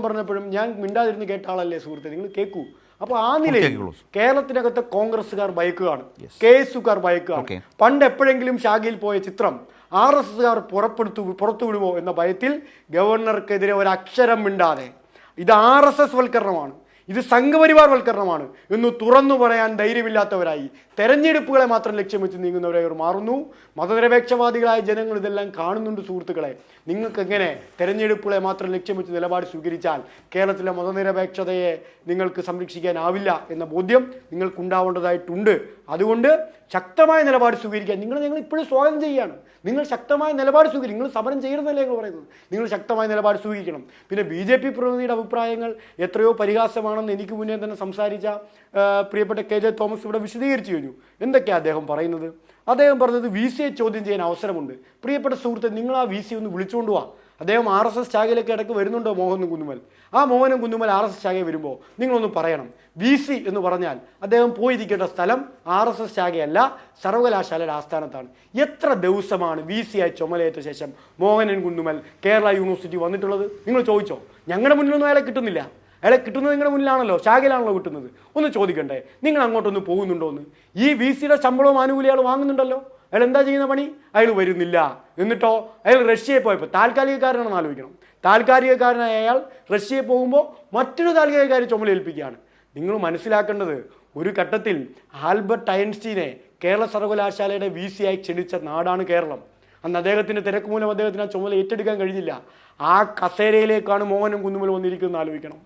പറഞ്ഞപ്പോഴും ഞാൻ മിണ്ടാതിരുന്ന് കേട്ട ആളല്ലേ സുഹൃത്തെ? നിങ്ങൾ കേൾക്കൂ. അപ്പോൾ ആ നിലയിൽ കേരളത്തിനകത്തെ കോൺഗ്രസ്സുകാർ ഭയക്കുകയാണ്, KSUക്കാർ ഭയക്കുകയാണ്. പണ്ട് എപ്പോഴെങ്കിലും ശാഖയിൽ പോയ ചിത്രം RSSകാർ പുറത്തു വിടുമോ എന്ന ഭയത്തിൽ ഗവർണർക്കെതിരെ ഒരക്ഷരം മിണ്ടാതെ ഇത് RSS വൽക്കരണമാണ്, ഇത് സംഘപരിവാർ വൽക്കരണമാണ് എന്ന് തുറന്നു പറയാൻ ധൈര്യമില്ലാത്തവരായി തെരഞ്ഞെടുപ്പുകളെ മാത്രം ലക്ഷ്യം വെച്ച് നീങ്ങുന്നവരായി അവർ മാറുന്നു. മതനിരപേക്ഷവാദികളായ ജനങ്ങൾ ഇതെല്ലാം കാണുന്നുണ്ട് സുഹൃത്തുക്കളെ. നിങ്ങൾക്ക് എങ്ങനെ തെരഞ്ഞെടുപ്പുകളെ മാത്രം ലക്ഷ്യം വെച്ച് നിലപാട് സ്വീകരിച്ചാൽ കേരളത്തിലെ മതനിരപേക്ഷതയെ നിങ്ങൾക്ക് സംരക്ഷിക്കാനാവില്ല എന്ന ബോധ്യം നിങ്ങൾക്കുണ്ടാവേണ്ടതായിട്ടുണ്ട്. അതുകൊണ്ട് ശക്തമായ നിലപാട് സ്വീകരിക്കാൻ നിങ്ങൾ ഇപ്പോഴും സ്വാഗതം ചെയ്യുകയാണ്. നിങ്ങൾ ശക്തമായ നിലപാട് സ്വീകരിക്കും. നിങ്ങൾ സമരം ചെയ്യരുതല്ലേ നിങ്ങൾ പറയുന്നത്? നിങ്ങൾ ശക്തമായ നിലപാട് സ്വീകരിക്കണം. പിന്നെ BJP പ്രതിനിധിയുടെ അഭിപ്രായങ്ങൾ എത്രയോ പരിഹാസമാണെന്ന് എനിക്ക് മുന്നേ തന്നെ സംസാരിച്ച പ്രിയപ്പെട്ട KJ തോമസ് ഇവിടെ വിശദീകരിച്ചു കഴിഞ്ഞു. എന്തൊക്കെയാണ് അദ്ദേഹം പറയുന്നത്? അദ്ദേഹം പറഞ്ഞത് VCയെ ചോദ്യം ചെയ്യാൻ അവസരമുണ്ട്. പ്രിയപ്പെട്ട സുഹൃത്തെ, നിങ്ങൾ ആ VC ഒന്ന് വിളിച്ചുകൊണ്ട് പോവാ. അദ്ദേഹം RSS ശാഖയിലേക്ക് ഇടയ്ക്ക് വരുന്നുണ്ടോ? മോഹൻ കുന്നുമൽ. ആ മോഹൻ കുന്നുമൽ RSS ശാഖയിൽ വരുമ്പോൾ നിങ്ങളൊന്ന് പറയണം. VC എന്ന് പറഞ്ഞാൽ അദ്ദേഹം പോയിരിക്കേണ്ട സ്ഥലം RSS ശാഖയല്ല, സർവകലാശാലയുടെ ആസ്ഥാനത്താണ്. എത്ര ദിവസമാണ് VC ആയി ചുമലേറ്റ ശേഷം മോഹനൻ കുന്നുമൽ കേരള യൂണിവേഴ്സിറ്റി വന്നിട്ടുള്ളത്? നിങ്ങൾ ചോദിച്ചോ? ഞങ്ങളുടെ മുന്നിലൊന്നും അയാളെ കിട്ടുന്നില്ല. അയാളെ കിട്ടുന്നത് നിങ്ങളുടെ മുന്നിലാണല്ലോ, ശാഖയിലാണല്ലോ കിട്ടുന്നത്. ഒന്ന് ചോദിക്കണ്ടേ നിങ്ങൾ അങ്ങോട്ടൊന്ന് പോകുന്നുണ്ടോ എന്ന്? ഈ VCയുടെ ശമ്പളവും ആനുകൂല്യം അയാൾ വാങ്ങുന്നുണ്ടല്ലോ. അയാൾ എന്താ ചെയ്യുന്ന പണി? അയാൾ വരുന്നില്ല. എന്നിട്ടോ അയാൾ റഷ്യയിൽ പോയപ്പോൾ താൽക്കാലികക്കാരനാണെന്ന് ആലോചിക്കണം. താൽക്കാലികക്കാരനായ അയാൾ റഷ്യയിൽ പോകുമ്പോൾ മറ്റൊരു താൽക്കാലികക്കാരെ ചുമലേൽപ്പിക്കുകയാണ്. നിങ്ങൾ മനസ്സിലാക്കേണ്ടത്, ഒരു ഘട്ടത്തിൽ ആൽബർട്ട് ഐൻസ്റ്റീനെ കേരള സർവകലാശാലയുടെ VC ആയി ക്ഷണിച്ച നാടാണ് കേരളം. അന്ന് അദ്ദേഹത്തിൻ്റെ തിരക്ക് മൂലം അദ്ദേഹത്തിന് ആ ചുമതല ഏറ്റെടുക്കാൻ കഴിഞ്ഞില്ല. ആ കസേരയിലേക്കാണ് മോഹനും കുന്നുമൽ വന്നിരിക്കുന്നത് ആലോചിക്കണം.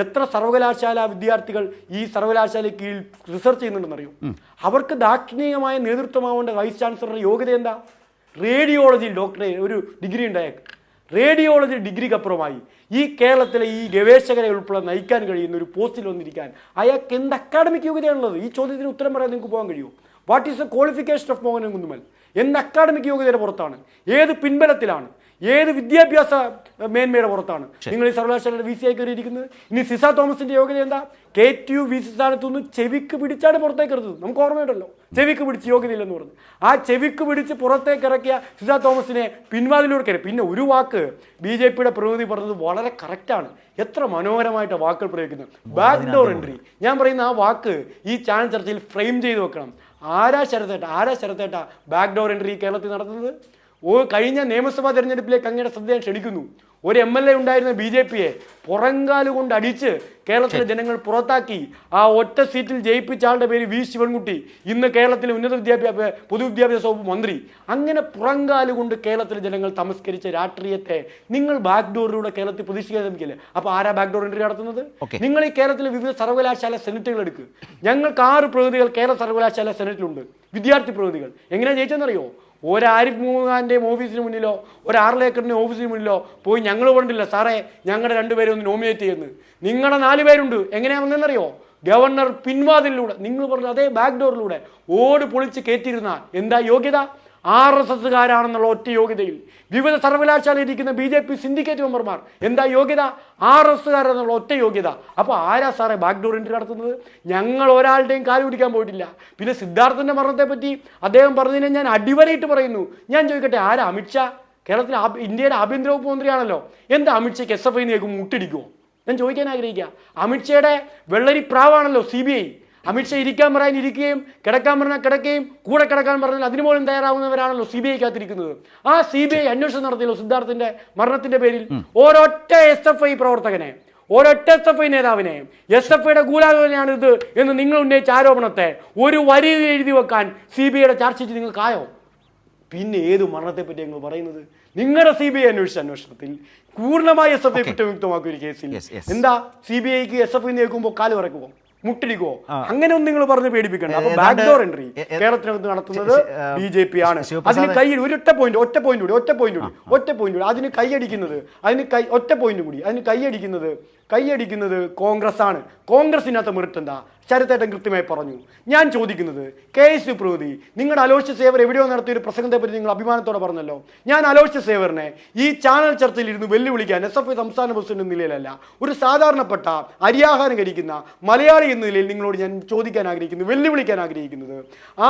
എത്ര സർവകലാശാല വിദ്യാർത്ഥികൾ ഈ സർവകലാശാലയ്ക്ക് കീഴിൽ റിസർച്ച് ചെയ്യുന്നുണ്ടെന്നറിയോ? അവർക്ക് ദാക്ഷിണികമായ നേതൃത്വമാവേണ്ട വൈസ് ചാൻസലറുടെ യോഗ്യത എന്താ? റേഡിയോളജി ഡോക്ടറേറ്റ് ഒരു ഡിഗ്രി ഉണ്ടായേക്ക്. റേഡിയോളജി ഡിഗ്രിക്കപ്പുറമായി ഈ കേരളത്തിലെ ഈ ഗവേഷകരെ ഉൾപ്പെടെ നയിക്കാൻ കഴിയുന്ന ഒരു പോസ്റ്റിൽ വന്നിരിക്കാൻ അയാൾക്ക് എന്ത് അക്കാഡമിക് യോഗ്യതയാണുള്ളത്? ഈ ചോദ്യത്തിന് ഉത്തരം പറയാൻ നിങ്ങൾക്ക് പോകാൻ കഴിയുമോ? What is the qualification of Mohan Kunnummal? എന്ത് അക്കാഡമിക് യോഗ്യതയുടെ പുറത്താണ്? ഏത് പിൻബലത്തിലാണ്? ഏത് വിദ്യാഭ്യാസ മേന്മയുടെ പുറത്താണ് നിങ്ങൾ ഈ സർവകലാശാലയുടെ VC ആയി കയറിയിരിക്കുന്നത്? ഇനി സിസ തോമസിന്റെ യോഗ്യത എന്താ? KTU VC സ്ഥാനത്തുനിന്ന് ചെവിക്ക് പിടിച്ചാണ് പുറത്തേക്ക് ഇറങ്ങുന്നത്. നമുക്ക് ഓർമ്മയുണ്ടല്ലോ, ചെവിക്ക് പിടിച്ച് യോഗ്യതയില്ലെന്ന് പറഞ്ഞു. ആ ചെവിക്ക് പിടിച്ച് പുറത്തേക്ക് ഇറക്കിയ സിസ തോമസിനെ പിൻവാതിലൂടെ കയറി. പിന്നെ ഒരു വാക്ക് BJPയുടെ പ്രതിനിധി പറഞ്ഞത് വളരെ കറക്റ്റാണ്. എത്ര മനോഹരമായിട്ട് വാക്കുകൾ പ്രയോഗിക്കുന്നത്. Back door entry. ഞാൻ പറയുന്ന ആ വാക്ക് ഈ ചാനൽ ചർച്ചയിൽ ഫ്രെയിം ചെയ്ത് വെക്കണം. ആരാ ശരത്തേട്ട ബാക്ക് ഡോർ എൻട്രി കേരളത്തിൽ നടത്തുന്നത്? കഴിഞ്ഞ നിയമസഭാ തെരഞ്ഞെടുപ്പിലേക്ക് അങ്ങയുടെ ശ്രദ്ധ ക്ഷണിക്കുന്നു. ഒരു MLA ഉണ്ടായിരുന്ന BJP-യെ പുറങ്കാലുകൊണ്ട് അടിച്ച് കേരളത്തിലെ ജനങ്ങൾ പുറത്താക്കി ആ ഒറ്റ സീറ്റിൽ ജയിപ്പിച്ച ആളുടെ പേര് V. ശിവൻകുട്ടി, ഇന്ന് കേരളത്തിലെ പൊതുവിദ്യാഭ്യാസ വകുപ്പ് മന്ത്രി. അങ്ങനെ പുറങ്കാലുകൊണ്ട് കേരളത്തിലെ ജനങ്ങൾ തമസ്കരിച്ച രാഷ്ട്രീയത്തെ നിങ്ങൾ ബാക്ക് ഡോറിലൂടെ കേരളത്തിൽ പ്രതീക്ഷിക്കാൻ ശ്രമിക്കില്ലേ? അപ്പോൾ ആരാ ബാക്ക് ഡോർ എൻട്രി നടത്തുന്നത്? നിങ്ങൾ ഈ കേരളത്തിലെ വിവിധ സർവകലാശാല സെനറ്റുകൾ എടുക്കുക. ഞങ്ങൾക്ക് 6 പ്രതിനിധികൾ കേരള സർവകലാശാല സെനറ്റിലുണ്ട്, വിദ്യാർത്ഥി പ്രതിനിധികൾ. എങ്ങനെയാണ് ജയിച്ചെന്നറിയോ? ഒരു ആരിഫ് മുഹമ്മദിൻ്റെയും ഓഫീസിന് മുന്നിലോ ഒരു ആർലേക്കറിൻ്റെ ഓഫീസിന് മുന്നിലോ പോയി ഞങ്ങൾ പറഞ്ഞില്ല സാറേ ഞങ്ങളുടെ 2 പേരെ ഒന്ന് നോമിനേറ്റ് ചെയ്യുന്നത്. നിങ്ങളുടെ 4 പേരുണ്ട്. എങ്ങനെയാ വന്നതെന്നറിയോ? ഗവർണർ പിൻവാതിലൂടെ, നിങ്ങൾ പറഞ്ഞ അതേ ബാക്ക് ഡോറിലൂടെ ഓട് പൊളിച്ച് കയറ്റിയിരുന്ന എന്താ യോഗ്യത? RSSകാരാണെന്നുള്ള ഒറ്റ യോഗ്യതയിൽ വിവിധ സർവകലാശാലയിൽ ഇരിക്കുന്ന BJP സിൻഡിക്കേറ്റ് മെമ്പർമാർ എന്താ യോഗ്യത? RSSകാരെന്നുള്ള ഒറ്റ യോഗ്യത. അപ്പോൾ ആരാ സാറേ ബാക്ക് ഡോർ എൻട്രി നടത്തുന്നത്? ഞങ്ങൾ ഒരാളുടെയും കാല് പിടിക്കാൻ പോയിട്ടില്ല. പിന്നെ സിദ്ധാർത്ഥന്റെ മരണത്തെ പറ്റി അദ്ദേഹം പറഞ്ഞതിനെ ഞാൻ അടിവരയിട്ട് പറയുന്നു. ഞാൻ ചോദിക്കട്ടെ, ആരാ അമിത്ഷാ? കേരളത്തിലെ ഇന്ത്യയുടെ ആഭ്യന്തര വകുപ്പ് മന്ത്രിയാണല്ലോ. എന്താ അമിത്ഷയ്ക്ക് SFI കേൾക്കും മുട്ടിടിക്കുമോ? ഞാൻ ചോദിക്കാൻ ആഗ്രഹിക്കുക. അമിത്ഷയുടെ വെള്ളരി പ്രാവാണല്ലോ CBI. അമിത്ഷാ ഇരിക്കാൻ പറയാൻ ഇരിക്കുകയും കിടക്കാൻ പറഞ്ഞാൽ കിടക്കുകയും കൂടെ കിടക്കാൻ പറഞ്ഞാൽ അതിനു പോലും തയ്യാറാവുന്നവരാണല്ലോ CBI കാത്തിരിക്കുന്നത്. ആ CBI അന്വേഷണം നടത്തിയല്ലോ സിദ്ധാർത്ഥന്റെ മരണത്തിന്റെ പേരിൽ. ഒരൊറ്റ SFI പ്രവർത്തകനെ, ഒരൊറ്റ SFI നേതാവിനെ, SFIയുടെ ഗൂഢാലോചനയാണ് ഇത് എന്ന് നിങ്ങൾ ഉന്നയിച്ച ആരോപണത്തെ ഒരു വരി എഴുതി വെക്കാൻ CBIയുടെ ചാർജ് ഷീറ്റ് നിങ്ങൾക്കായോ? പിന്നെ ഏത് മരണത്തെ പറ്റി നിങ്ങൾ പറയുന്നത്? നിങ്ങളുടെ CBI അന്വേഷണത്തിൽ പൂർണ്ണമായി SFI കുറ്റവിമുക്തമാക്കിയ ഒരു കേസിൽ എന്താ CBIക്ക് SFI കേൾക്കുമ്പോൾ കാല് പറക്കുമോ, മുട്ടിടിക്കുമോ? അങ്ങനെ ഒന്നും നിങ്ങൾ പറഞ്ഞ് പേടിപ്പിക്കണ്ട. അപ്പൊ ബാക്ക് ഡോർ എൻട്രി കേരളത്തിനകത്ത് നടത്തുന്നത് BJP ആണ്. അതിന് കൈ ഒറ്റ പോയിന്റ് കൂടി അതിന് കൈയടിക്കുന്നത് കൈയടിക്കുന്നത് കോൺഗ്രസ് ആണ്. കോൺഗ്രസിനകത്ത് മെറിറ്റ് എന്താ? ചരിത്രേട്ടൻ കൃത്യമായി പറഞ്ഞു. ഞാൻ ചോദിക്കുന്നത് KS പ്രതി നിങ്ങളുടെ അലോഷ്യ സേവർ എവിടെയോ നടത്തിയ ഒരു പ്രസംഗത്തെ പറ്റി നിങ്ങൾ അഭിമാനത്തോടെ പറഞ്ഞല്ലോ. ഞാൻ അലോഷ്യ സേവറിനെ ഈ ചാനൽ ചർച്ചയിൽ ഇരുന്ന് വെല്ലുവിളിക്കാൻ SFI സംസ്ഥാന പ്രസിഡന്റ് എന്ന നിലയിലല്ല, ഒരു സാധാരണപ്പെട്ട അരിയാഹാരം കഴിക്കുന്ന മലയാളി എന്ന നിലയിൽ നിങ്ങളോട് ഞാൻ ചോദിക്കാൻ ആഗ്രഹിക്കുന്നത്, വെല്ലുവിളിക്കാൻ ആഗ്രഹിക്കുന്നത്,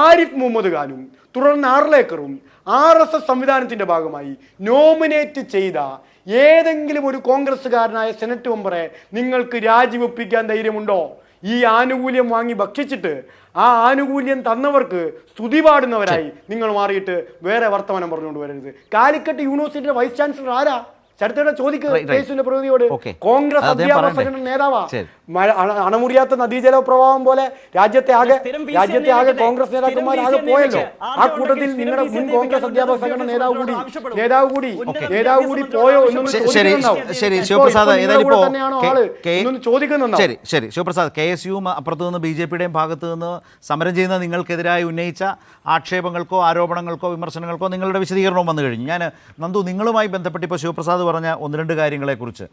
ആരിഫ് മുഹമ്മദ് ഖാനും തുടർന്ന് ആർലേക്കറും RSS സംവിധാനത്തിന്റെ ഭാഗമായി നോമിനേറ്റ് ചെയ്ത ഏതെങ്കിലും ഒരു കോൺഗ്രസ്സുകാരനായ സെനറ്റ് മെമ്പറെ നിങ്ങൾക്ക് രാജിവെപ്പിക്കാൻ ധൈര്യമുണ്ടോ? ഈ ആനുകൂല്യം വാങ്ങി ഭക്ഷിച്ചിട്ട് ആ ആനുകൂല്യം തന്നവർക്ക് സ്തുതി പാടുന്നവരായി നിങ്ങൾ മാറിയിട്ട് വേറെ വർത്തമാനം പറഞ്ഞുകൊണ്ട് വരരുത്. കാലിക്കറ്റ് യൂണിവേഴ്സിറ്റിയുടെ വൈസ് ചാൻസലർ ആരാ? ചരിത്രയുടെ ചോദിക്കുന്ന പ്രതിയോട്. കോൺഗ്രസ് അധ്യാപക സംഘടന നേതാവാ. അണമുറിയാത്ത നദീജല പ്രവാഹം പോലെ രാജ്യത്തെ ആകെ കോൺഗ്രസ് നേതാക്കന്മാർ ആകെ പോയല്ലോ. ആ കൂട്ടത്തിൽ നിങ്ങളുടെ മുൻ കോൺഗ്രസ് അധ്യാപക സംഘടന നേതാവ് കൂടി പോയോ എന്നൊന്ന് ചോദിക്കുന്നുണ്ടോ? ശരി ശിവപ്രസാദ്, KSUവും അപ്പുറത്തു നിന്ന് BJPയുടെയും ഭാഗത്തു നിന്ന് സമരം ചെയ്യുന്ന നിങ്ങൾക്കെതിരായി ഉന്നയിച്ച ആക്ഷേപങ്ങൾക്കോ ആരോപണങ്ങൾക്കോ വിമർശനങ്ങൾക്കോ നിങ്ങളുടെ വിശദീകരണവും വന്നു കഴിഞ്ഞു. ഞാൻ നന്ദു, നിങ്ങളുമായി ബന്ധപ്പെട്ട് ഇപ്പോൾ ശിവപ്രസാദ് പറഞ്ഞ 1-2 കാര്യങ്ങളെക്കുറിച്ച്,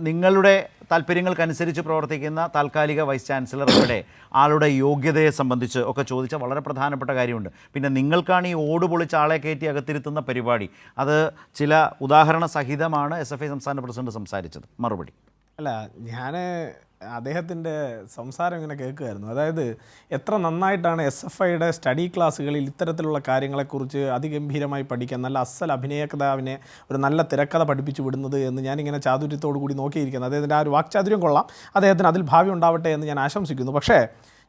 നിങ്ങളുടെ താല്പര്യങ്ങൾക്കനുസരിച്ച് പ്രവർത്തിക്കുന്ന താൽക്കാലിക വൈസ് ചാൻസലറുടെ ആളുടെ യോഗ്യതയെ സംബന്ധിച്ച് ഒക്കെ ചോദിച്ച വളരെ പ്രധാനപ്പെട്ട കാര്യമുണ്ട്. പിന്നെ നിങ്ങൾക്കാണ് ഈ ഓട് പൊളിച്ച് ആളെ കയറ്റി അകത്തിരുത്തുന്ന പരിപാടി. അത് ചില ഉദാഹരണ സഹിതമാണ് SFI സംസ്ഥാന പ്രസിഡന്റ് സംസാരിച്ചത്. മറുപടി. അല്ല, ഞാൻ അദ്ദേഹത്തിൻ്റെ സംസാരം ഇങ്ങനെ കേൾക്കുമായിരുന്നു. അതായത് എത്ര നന്നായിട്ടാണ് SFIയുടെ സ്റ്റഡി ക്ലാസ്സുകളിൽ ഇത്തരത്തിലുള്ള കാര്യങ്ങളെക്കുറിച്ച് അതിഗംഭീരമായി പഠിക്കാൻ നല്ല അസൽ അഭിനയകഥാവിനെ ഒരു നല്ല തിരക്കഥ പഠിപ്പിച്ചു വിടുന്നത് എന്ന് ഞാനിങ്ങനെ ചാതുര്യത്തോടു കൂടി നോക്കിയിരിക്കുന്നത്. അദ്ദേഹത്തിൻ്റെ ആ ഒരു വാക്ചാതുര്യം കൊള്ളാം, അദ്ദേഹത്തിന് അതിൽ ഭാവി ഉണ്ടാവട്ടെ എന്ന് ഞാൻ ആശംസിക്കുന്നു. പക്ഷേ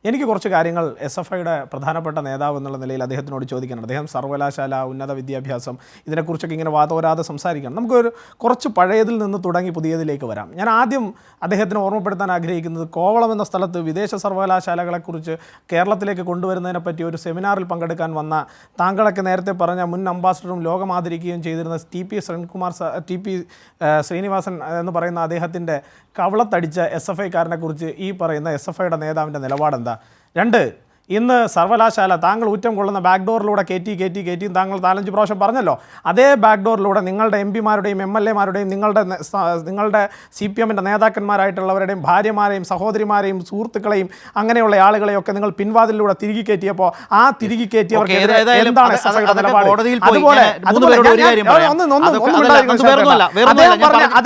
എനിക്ക് കുറച്ച് കാര്യങ്ങൾ SFIയുടെ പ്രധാനപ്പെട്ട നേതാവ് എന്നുള്ള നിലയിൽ അദ്ദേഹത്തിനോട് ചോദിക്കാനുണ്ട്. അദ്ദേഹം സർവകലാശാല, ഉന്നത വിദ്യാഭ്യാസം, ഇതിനെക്കുറിച്ചൊക്കെ ഇങ്ങനെ വാതോരാതെ സംസാരിക്കണം. നമുക്കൊരു കുറച്ച് പഴയതിൽ നിന്ന് തുടങ്ങി പുതിയതിലേക്ക് വരാം. ഞാൻ ആദ്യം അദ്ദേഹത്തിന് ഓർമ്മപ്പെടുത്താൻ ആഗ്രഹിക്കുന്നത്, കോവളം എന്ന സ്ഥലത്ത് വിദേശ സർവകലാശാലകളെക്കുറിച്ച് കേരളത്തിലേക്ക് കൊണ്ടുവരുന്നതിനെ പറ്റി ഒരു സെമിനാറിൽ പങ്കെടുക്കാൻ വന്ന താങ്കളൊക്കെ നേരത്തെ പറഞ്ഞ മുൻ അംബാസഡറും ലോകം ആദരിക്കുകയും ചെയ്തിരുന്ന TP ശ്രീനിവാസൻ എന്ന് പറയുന്ന അദ്ദേഹത്തിൻ്റെ കവളത്തടിച്ച SFIക്കാരനെ കുറിച്ച് ഈ പറയുന്ന SFIയുടെ നേതാവിൻ്റെ നിലപാടെന്താ? 2, ഇന്ന് സർവകലാശാല താങ്കൾ ഊറ്റം കൊള്ളുന്ന ബാക്ക് ഡോറിലൂടെ കയറ്റി താങ്കൾ 4-5 പ്രാവശ്യം പറഞ്ഞല്ലോ. അതേ ബാക്ക് ഡോറിലൂടെ നിങ്ങളുടെ MPമാരുടെയും MLAമാരുടെയും നിങ്ങളുടെ CPMൻ്റെ നേതാക്കന്മാരായിട്ടുള്ളവരുടെയും ഭാര്യമാരെയും സഹോദരിമാരെയും സുഹൃത്തുക്കളെയും അങ്ങനെയുള്ള ആളുകളെയൊക്കെ നിങ്ങൾ പിൻവാതിലൂടെ തിരികെ കയറ്റിയപ്പോൾ ആ തിരികെ കയറ്റിയവർക്ക്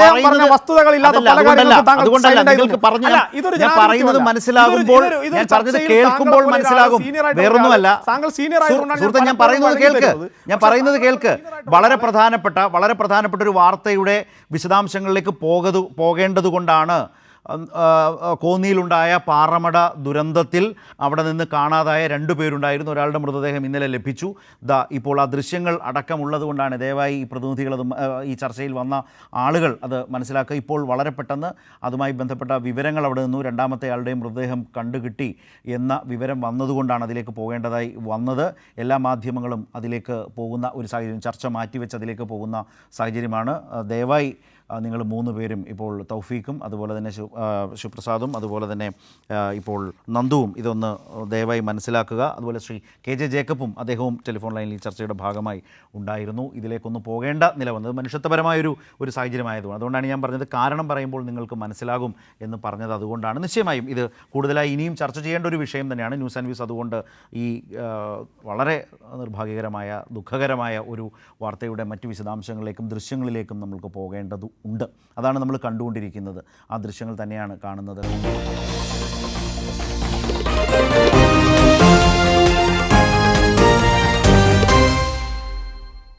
എന്താണ് വസ്തുതകളില്ലാത്ത പല കാര്യങ്ങളും വേറൊന്നുമല്ല. ഞാൻ പറയുന്നത് കേൾക്ക്. വളരെ പ്രധാനപ്പെട്ട ഒരു വാർത്തയുടെ വിശദാംശങ്ങളിലേക്ക് പോകേണ്ടത് കൊണ്ടാണ് കോന്നിയിലുണ്ടായ പാറമട ദുരന്തത്തിൽ അവിടെ നിന്ന് കാണാതായ 2 പേരുണ്ടായിരുന്നു. ഒരാളുടെ മൃതദേഹം ഇന്നലെ ലഭിച്ചു. ഇപ്പോൾ ആ ദൃശ്യങ്ങൾ അടക്കമുള്ളത് കൊണ്ടാണ് ദയവായി ഈ പ്രതിനിധികൾ ഈ ചർച്ചയിൽ വന്ന ആളുകൾ അത് മനസ്സിലാക്കുക. ഇപ്പോൾ വളരെ പെട്ടെന്ന് അതുമായി ബന്ധപ്പെട്ട വിവരങ്ങൾ അവിടെ നിന്നു. 2ാമത്തെ ആളുടെയും മൃതദേഹം കണ്ടുകിട്ടി എന്ന വിവരം വന്നതുകൊണ്ടാണ് അതിലേക്ക് പോകേണ്ടതായി വന്നത്. എല്ലാ മാധ്യമങ്ങളും അതിലേക്ക് പോകുന്ന ഒരു സാഹചര്യം, ചർച്ച മാറ്റിവെച്ച് അതിലേക്ക് പോകുന്ന സാഹചര്യമാണ്. ദയവായി നിങ്ങൾ 3 പേരും, ഇപ്പോൾ തൗഫീഖും അതുപോലെ തന്നെ ശിവപ്രസാദും അതുപോലെ തന്നെ ഇപ്പോൾ നന്ദുവും ഇതൊന്ന് ദയവായി മനസ്സിലാക്കുക. അതുപോലെ ശ്രീ KJ ജേക്കബും അദ്ദേഹവും ടെലിഫോൺ ലൈനിൽ ഈ ചർച്ചയുടെ ഭാഗമായി ഉണ്ടായിരുന്നു. ഇതിലേക്കൊന്നും പോകേണ്ട നില വന്നത് മനുഷ്യത്വപരമായൊരു സാഹചര്യമായതുകൊണ്ട്, അതുകൊണ്ടാണ് ഞാൻ പറഞ്ഞത് കാരണം പറയുമ്പോൾ നിങ്ങൾക്ക് മനസ്സിലാകും എന്ന് പറഞ്ഞത്. അതുകൊണ്ടാണ് നിശ്ചയമായും ഇത് കൂടുതലായി ഇനിയും ചർച്ച ചെയ്യേണ്ട ഒരു വിഷയം തന്നെയാണ്. ന്യൂസ് ആൻഡ് വ്യൂസ് അതുകൊണ്ട് ഈ വളരെ നിർഭാഗ്യകരമായ ദുഃഖകരമായ ഒരു വാർത്തയുടെ മറ്റു വിശദാംശങ്ങളിലേക്കും ദൃശ്യങ്ങളിലേക്കും നമ്മൾക്ക് പോകേണ്ടത് ഉണ്ട്. അതാണ് നമ്മൾ കണ്ടുകൊണ്ടിരിക്കുന്നത്. ആ ദൃശ്യങ്ങൾ തന്നെയാണ് കാണുന്നത്.